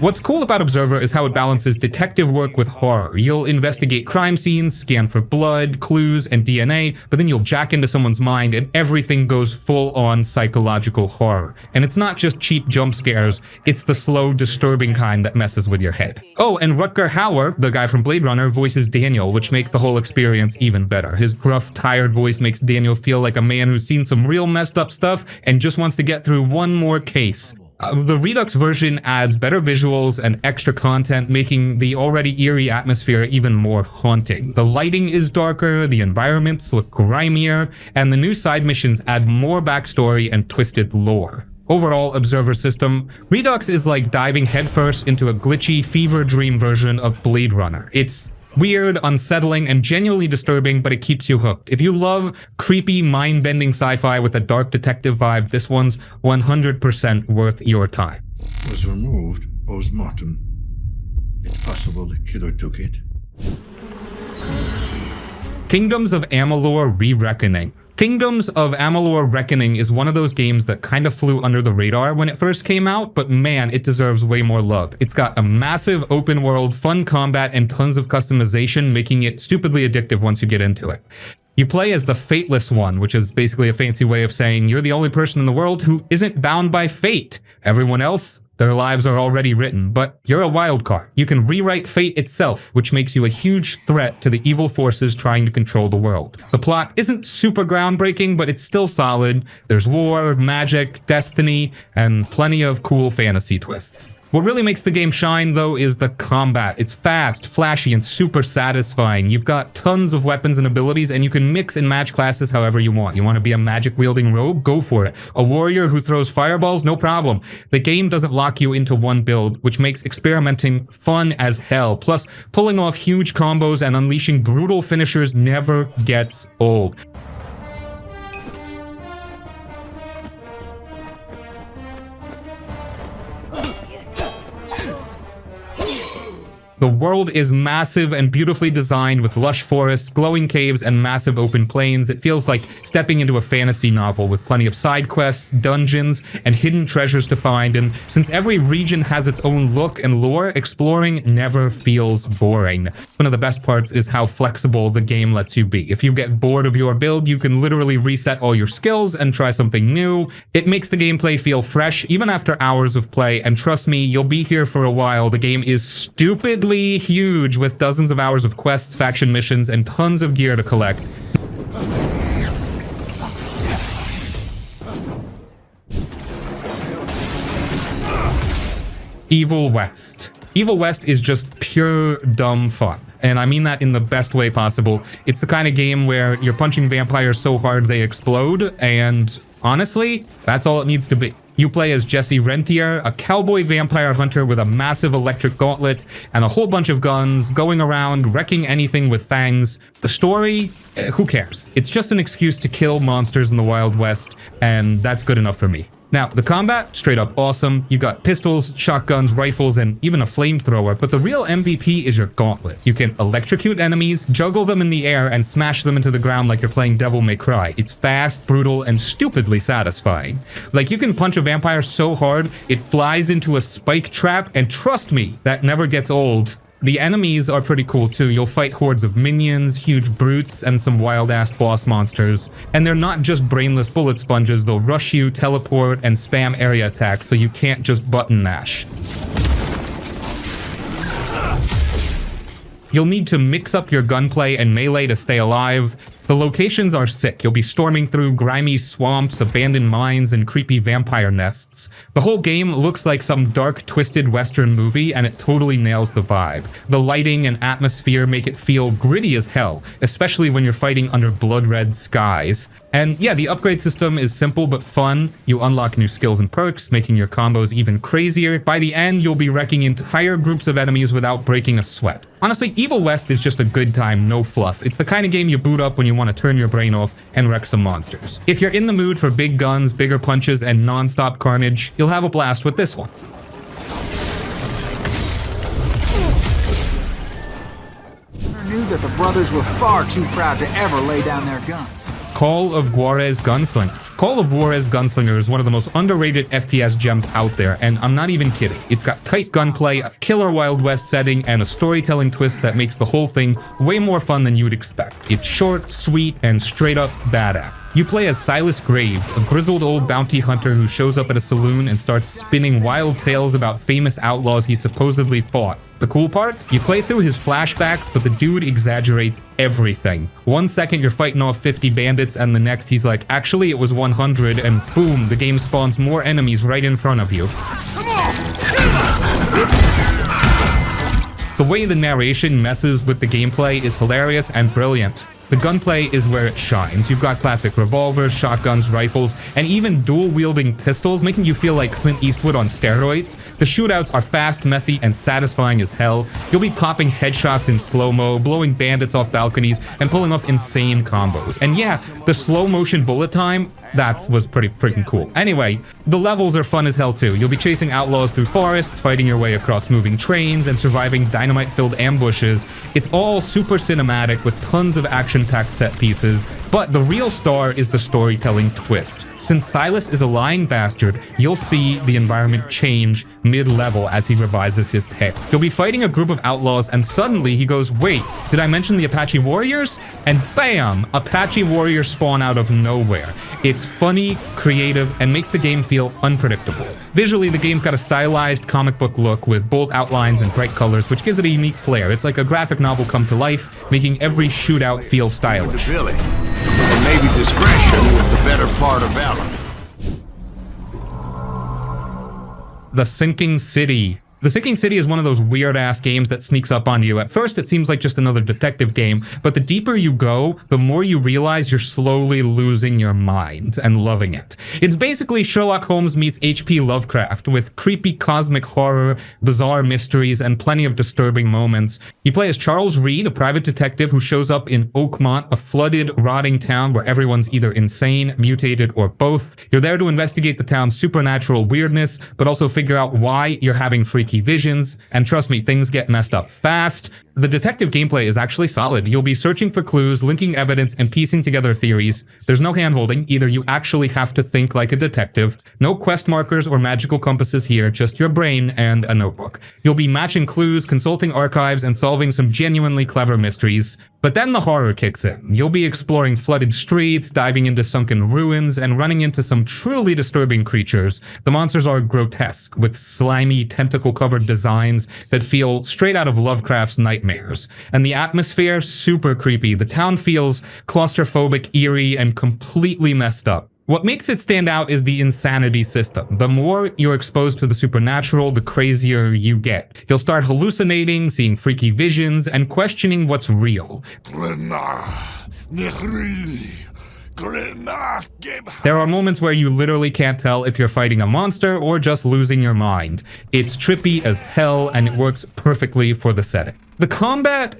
What's cool about Observer is how it balances detective work with horror. You'll investigate crime scenes, scan for blood, clues, and DNA, but then you'll jack into someone's mind and everything goes full-on psychological horror. And it's not just cheap jump scares, it's the slow, disturbing kind that messes with your head. Oh, and Rutger Hauer, the guy from Blade Runner, voices Daniel, which makes the whole experience even better. His gruff, tired voice makes Daniel feel like a man who's seen some real messed up stuff and just wants to get through one more case. The Redux version adds better visuals and extra content, making the already eerie atmosphere even more haunting. The lighting is darker, the environments look grimier, and the new side missions add more backstory and twisted lore. Overall, Observer System, Redux is like diving headfirst into a glitchy, fever dream version of Blade Runner. It's weird, unsettling, and genuinely disturbing, but it keeps you hooked. If you love creepy, mind-bending sci-fi with a dark detective vibe, this one's 100% worth your time. Was removed post-mortem. It's possible the killer took it. Kingdoms of Amalur Re-Reckoning. Kingdoms of Amalur Reckoning is one of those games that kind of flew under the radar when it first came out, but man, it deserves way more love. It's got a massive open world, fun combat, and tons of customization, making it stupidly addictive once you get into it. You play as the Fateless One, which is basically a fancy way of saying you're the only person in the world who isn't bound by fate. Everyone else, their lives are already written, but you're a wild card. You can rewrite fate itself, which makes you a huge threat to the evil forces trying to control the world. The plot isn't super groundbreaking, but it's still solid. There's war, magic, destiny, and plenty of cool fantasy twists. What really makes the game shine, though, is the combat. It's fast, flashy, and super satisfying. You've got tons of weapons and abilities, and you can mix and match classes however you want. You want to be a magic-wielding rogue? Go for it. A warrior who throws fireballs? No problem. The game doesn't lock you into one build, which makes experimenting fun as hell. Plus, pulling off huge combos and unleashing brutal finishers never gets old. The world is massive and beautifully designed with lush forests, glowing caves, and massive open plains. It feels like stepping into a fantasy novel with plenty of side quests, dungeons, and hidden treasures to find. And since every region has its own look and lore, exploring never feels boring. One of the best parts is how flexible the game lets you be. If you get bored of your build, you can literally reset all your skills and try something new. It makes the gameplay feel fresh even after hours of play, and trust me, you'll be here for a while. The game is stupidly huge with dozens of hours of quests, faction missions, and tons of gear to collect. Evil West. Evil West is just pure dumb fun. And I mean that in the best way possible. It's the kind of game where you're punching vampires so hard they explode, and honestly, that's all it needs to be. You play as Jesse Rentier, a cowboy vampire hunter with a massive electric gauntlet and a whole bunch of guns, going around wrecking anything with fangs. The story? Who cares? It's just an excuse to kill monsters in the Wild West, and that's good enough for me. Now, the combat, straight up awesome. You got pistols, shotguns, rifles, and even a flamethrower, but the real MVP is your gauntlet. You can electrocute enemies, juggle them in the air, and smash them into the ground like you're playing Devil May Cry. It's fast, brutal, and stupidly satisfying. Like, you can punch a vampire so hard, it flies into a spike trap, and trust me, that never gets old. The enemies are pretty cool too. You'll fight hordes of minions, huge brutes, and some wild-ass boss monsters. And they're not just brainless bullet sponges, they'll rush you, teleport, and spam area attacks, so you can't just button mash. You'll need to mix up your gunplay and melee to stay alive. The locations are sick. You'll be storming through grimy swamps, abandoned mines, and creepy vampire nests. The whole game looks like some dark, twisted Western movie, and it totally nails the vibe. The lighting and atmosphere make it feel gritty as hell, especially when you're fighting under blood-red skies. And yeah, the upgrade system is simple but fun. You unlock new skills and perks, making your combos even crazier. By the end, you'll be wrecking entire groups of enemies without breaking a sweat. Honestly, Evil West is just a good time, no fluff. It's the kind of game you boot up when you want to turn your brain off and wreck some monsters. If you're in the mood for big guns, bigger punches, and non-stop carnage, you'll have a blast with this one. I knew that the brothers were far too proud to ever lay down their guns. Call of Juarez Gunslinger. Call of Juarez Gunslinger is one of the most underrated FPS gems out there, and I'm not even kidding. It's got tight gunplay, a killer Wild West setting, and a storytelling twist that makes the whole thing way more fun than you'd expect. It's short, sweet, and straight up badass. You play as Silas Graves, a grizzled old bounty hunter who shows up at a saloon and starts spinning wild tales about famous outlaws he supposedly fought. The cool part? You play through his flashbacks, but the dude exaggerates everything. One second you're fighting off 50 bandits, and the next he's like, actually it was 100, and boom, the game spawns more enemies right in front of you. The way the narration messes with the gameplay is hilarious and brilliant. The gunplay is where it shines. You've got classic revolvers, shotguns, rifles, and even dual-wielding pistols, making you feel like Clint Eastwood on steroids. The shootouts are fast, messy, and satisfying as hell. You'll be popping headshots in slow-mo, blowing bandits off balconies, and pulling off insane combos. And yeah, the slow-motion bullet time, that was pretty freaking cool. Anyway, the levels are fun as hell too. You'll be chasing outlaws through forests, fighting your way across moving trains, and surviving dynamite-filled ambushes. It's all super cinematic with tons of action-packed set pieces, but the real star is the storytelling twist. Since Silas is a lying bastard, you'll see the environment change mid-level as he revises his tale. You'll be fighting a group of outlaws, and suddenly he goes, wait, did I mention the Apache Warriors? And bam! Apache Warriors spawn out of nowhere. It's funny, creative, and makes the game feel unpredictable. Visually, the game's got a stylized comic book look with bold outlines and bright colors, which gives it a unique flair. It's like a graphic novel come to life, making every shootout feel stylish. Billy, maybe discretion was the better part of valor. The Sinking City. The Sinking City is one of those weird-ass games that sneaks up on you. At first, it seems like just another detective game, but the deeper you go, the more you realize you're slowly losing your mind and loving it. It's basically Sherlock Holmes meets H.P. Lovecraft, with creepy cosmic horror, bizarre mysteries, and plenty of disturbing moments. You play as Charles Reed, a private detective who shows up in Oakmont, a flooded, rotting town where everyone's either insane, mutated, or both. You're there to investigate the town's supernatural weirdness, but also figure out why you're having freaky visions, and trust me, things get messed up fast. The detective gameplay is actually solid. You'll be searching for clues, linking evidence, and piecing together theories. There's no handholding, either you actually have to think like a detective. No quest markers or magical compasses here, just your brain and a notebook. You'll be matching clues, consulting archives, and solving some genuinely clever mysteries. But then the horror kicks in. You'll be exploring flooded streets, diving into sunken ruins, and running into some truly disturbing creatures. The monsters are grotesque, with slimy, tentacle-covered designs that feel straight out of Lovecraft's nightmares. And the atmosphere, super creepy. The town feels claustrophobic, eerie, and completely messed up. What makes it stand out is the insanity system. The more you're exposed to the supernatural, the crazier you get. You'll start hallucinating, seeing freaky visions, and questioning what's real. There are moments where you literally can't tell if you're fighting a monster or just losing your mind. It's trippy as hell, and it works perfectly for the setting. The combat,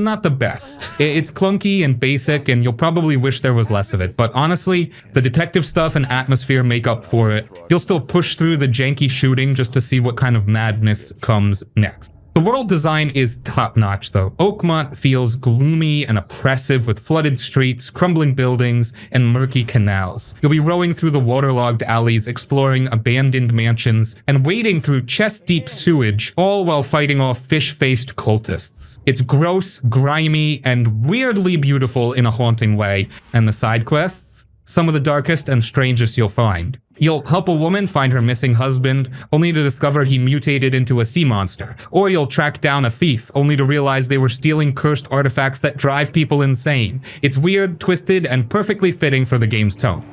not the best. It's clunky and basic, and you'll probably wish there was less of it, but honestly, the detective stuff and atmosphere make up for it. You'll still push through the janky shooting just to see what kind of madness comes next. The world design is top-notch though. Oakmont feels gloomy and oppressive with flooded streets, crumbling buildings, and murky canals. You'll be rowing through the waterlogged alleys, exploring abandoned mansions, and wading through chest-deep sewage, all while fighting off fish-faced cultists. It's gross, grimy, and weirdly beautiful in a haunting way. And the side quests? Some of the darkest and strangest you'll find. You'll help a woman find her missing husband, only to discover he mutated into a sea monster. Or you'll track down a thief, only to realize they were stealing cursed artifacts that drive people insane. It's weird, twisted, and perfectly fitting for the game's tone.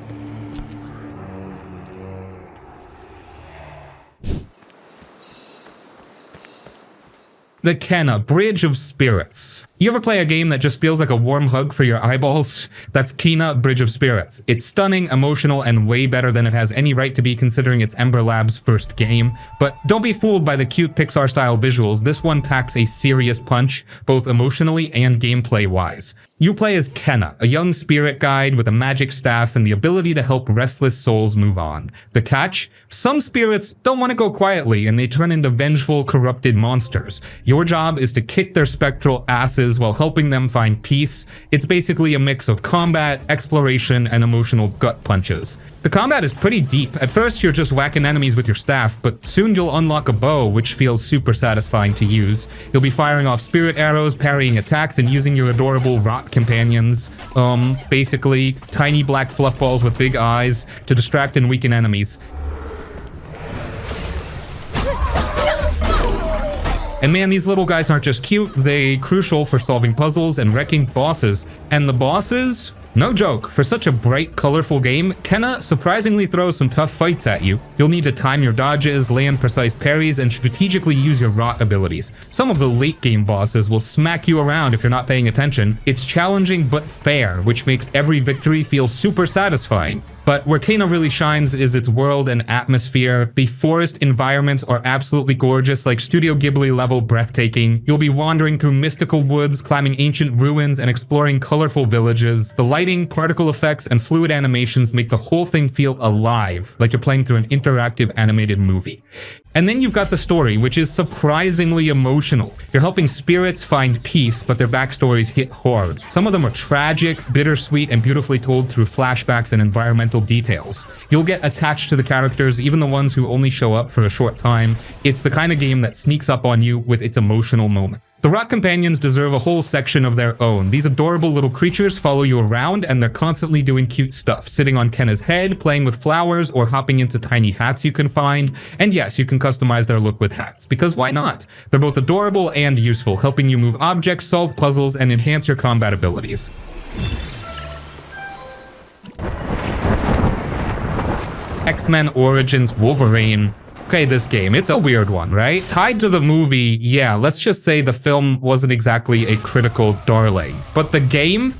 The Kena, Bridge of Spirits. You ever play a game that just feels like a warm hug for your eyeballs? That's Kena, Bridge of Spirits. It's stunning, emotional, and way better than it has any right to be considering it's Ember Lab's first game. But don't be fooled by the cute Pixar-style visuals. This one packs a serious punch, both emotionally and gameplay-wise. You play as Kena, a young spirit guide with a magic staff and the ability to help restless souls move on. The catch? Some spirits don't want to go quietly and they turn into vengeful, corrupted monsters. Your job is to kick their spectral asses while helping them find peace. It's basically a mix of combat, exploration, and emotional gut punches. The combat is pretty deep. At first, you're just whacking enemies with your staff, but soon you'll unlock a bow, which feels super satisfying to use. You'll be firing off spirit arrows, parrying attacks, and using your adorable rot companions, basically tiny black fluff balls with big eyes, to distract and weaken enemies. And man, these little guys aren't just cute, they're crucial for solving puzzles and wrecking bosses. And the bosses? No joke, for such a bright, colorful game, Kena surprisingly throws some tough fights at you. You'll need to time your dodges, land precise parries, and strategically use your rot abilities. Some of the late game bosses will smack you around if you're not paying attention. It's challenging but fair, which makes every victory feel super satisfying. But where Kena really shines is its world and atmosphere. The forest environments are absolutely gorgeous, like Studio Ghibli level breathtaking. You'll be wandering through mystical woods, climbing ancient ruins, and exploring colorful villages. The lighting, particle effects, and fluid animations make the whole thing feel alive, like you're playing through an interactive animated movie. And then you've got the story, which is surprisingly emotional. You're helping spirits find peace, but their backstories hit hard. Some of them are tragic, bittersweet, and beautifully told through flashbacks and environmental details. You'll get attached to the characters, even the ones who only show up for a short time. It's the kind of game that sneaks up on you with its emotional moment. The Rock Companions deserve a whole section of their own. These adorable little creatures follow you around and they're constantly doing cute stuff, sitting on Kena's head, playing with flowers, or hopping into tiny hats you can find. And yes, you can customize their look with hats, because why not? They're both adorable and useful, helping you move objects, solve puzzles, and enhance your combat abilities. X-Men Origins Wolverine. Okay, this game, it's a weird one, right? Tied to the movie, yeah, let's just say the film wasn't exactly a critical darling. But the game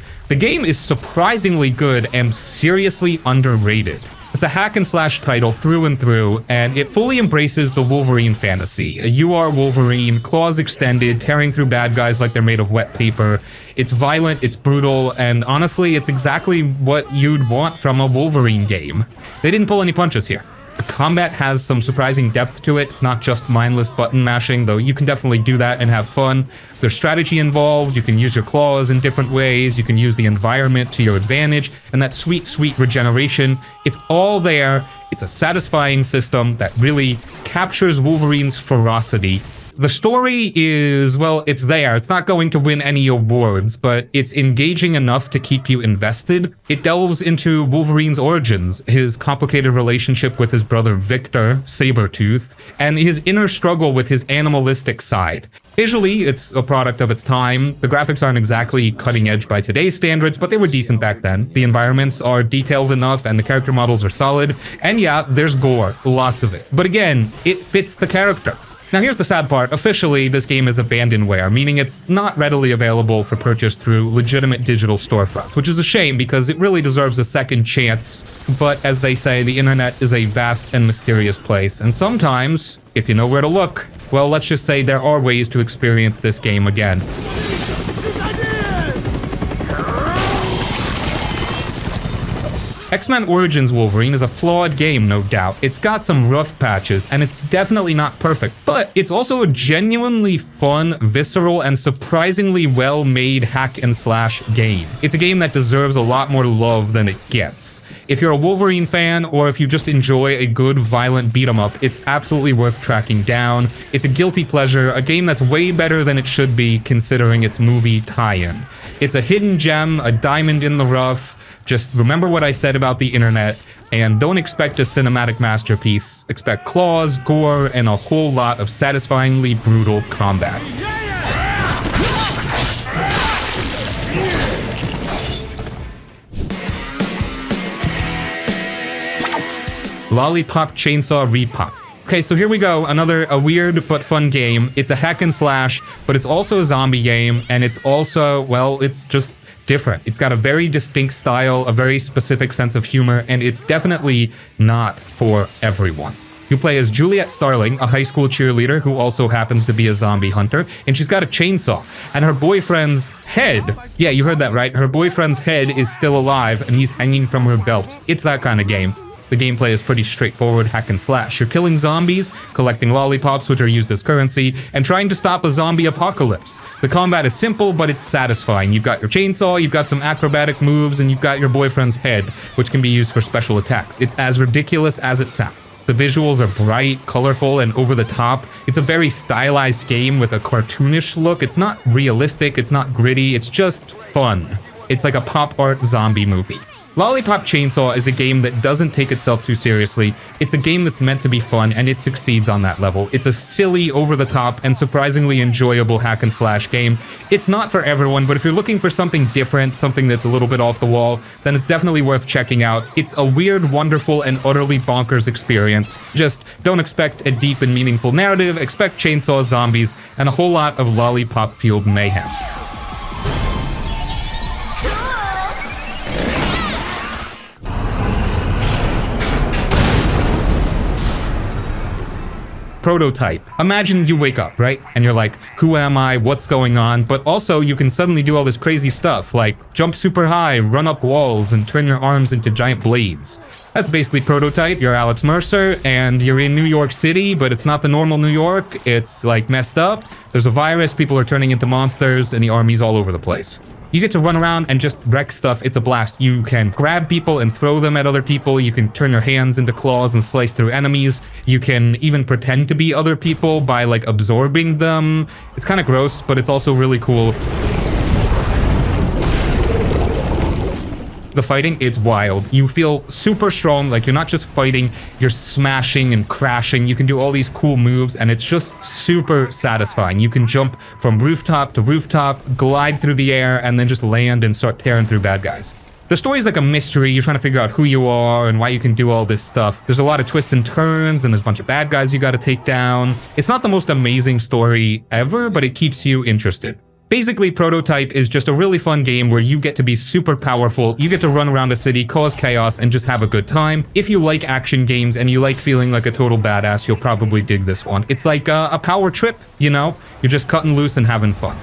is surprisingly good and seriously underrated. It's a hack and slash title through and through, and it fully embraces the Wolverine fantasy. You are Wolverine, claws extended, tearing through bad guys like they're made of wet paper. It's violent, it's brutal, and honestly, it's exactly what you'd want from a Wolverine game. They didn't pull any punches here. The combat has some surprising depth to it. It's not just mindless button mashing, though you can definitely do that and have fun. There's strategy involved, you can use your claws in different ways, you can use the environment to your advantage, and that sweet, sweet regeneration. It's all there. It's a satisfying system that really captures Wolverine's ferocity. The story is, well, it's there. It's not going to win any awards, but it's engaging enough to keep you invested. It delves into Wolverine's origins, his complicated relationship with his brother Victor, Sabretooth, and his inner struggle with his animalistic side. Visually, it's a product of its time. The graphics aren't exactly cutting edge by today's standards, but they were decent back then. The environments are detailed enough and the character models are solid. And yeah, there's gore, lots of it. But again, it fits the character. Now here's the sad part, officially this game is abandonware, meaning it's not readily available for purchase through legitimate digital storefronts, which is a shame because it really deserves a second chance. But as they say, the internet is a vast and mysterious place, and sometimes, if you know where to look, well, let's just say there are ways to experience this game again. X-Men Origins Wolverine is a flawed game, no doubt. It's got some rough patches, and it's definitely not perfect, but it's also a genuinely fun, visceral, and surprisingly well-made hack and slash game. It's a game that deserves a lot more love than it gets. If you're a Wolverine fan, or if you just enjoy a good, violent beat-em-up, it's absolutely worth tracking down. It's a guilty pleasure, a game that's way better than it should be, considering its movie tie-in. It's a hidden gem, a diamond in the rough. Just remember what I said about the internet, and don't expect a cinematic masterpiece. Expect claws, gore, and a whole lot of satisfyingly brutal combat. Lolipop Chainsaw Repop. Okay, so here we go, a weird but fun game. It's a hack and slash, but it's also a zombie game, and it's also, well, it's just different. It's got a very distinct style, a very specific sense of humor, and it's definitely not for everyone. You play as Juliet Starling, a high school cheerleader who also happens to be a zombie hunter, and she's got a chainsaw, and her boyfriend's head, yeah, you heard that right, her boyfriend's head is still alive, and he's hanging from her belt. It's that kind of game. The gameplay is pretty straightforward hack and slash. You're killing zombies, collecting lollipops which are used as currency, and trying to stop a zombie apocalypse. The combat is simple, but it's satisfying. You've got your chainsaw, you've got some acrobatic moves, and you've got your boyfriend's head, which can be used for special attacks. It's as ridiculous as it sounds. The visuals are bright, colorful, and over the top. It's a very stylized game with a cartoonish look. It's not realistic, it's not gritty, it's just fun. It's like a pop art zombie movie. Lolipop Chainsaw is a game that doesn't take itself too seriously. It's a game that's meant to be fun, and it succeeds on that level. It's a silly, over-the-top, and surprisingly enjoyable hack and slash game. It's not for everyone, but if you're looking for something different, something that's a little bit off the wall, then it's definitely worth checking out. It's a weird, wonderful, and utterly bonkers experience. Just don't expect a deep and meaningful narrative, expect chainsaw zombies, and a whole lot of lollipop-fueled mayhem. Prototype. Imagine you wake up, right? And you're like, who am I? What's going on? But also you can suddenly do all this crazy stuff like jump super high, run up walls, and turn your arms into giant blades. That's basically Prototype. You're Alex Mercer, and you're in New York City, but it's not the normal New York. It's like messed up. There's a virus, people are turning into monsters, and the army's all over the place. You get to run around and just wreck stuff. It's a blast. You can grab people and throw them at other people. You can turn your hands into claws and slice through enemies. You can even pretend to be other people by like absorbing them. It's kind of gross, but it's also really cool. The fighting, it's wild. You feel super strong, like you're not just fighting, you're smashing and crashing. You can do all these cool moves, and it's just super satisfying. You can jump from rooftop to rooftop, glide through the air, and then just land and start tearing through bad guys. The story's like a mystery. You're trying to figure out who you are and why you can do all this stuff. There's a lot of twists and turns, and there's a bunch of bad guys you gotta take down. It's not the most amazing story ever, but it keeps you interested. Basically, Prototype is just a really fun game where you get to be super powerful, you get to run around a city, cause chaos, and just have a good time. If you like action games and you like feeling like a total badass, you'll probably dig this one. It's like a power trip, you know? You're just cutting loose and having fun.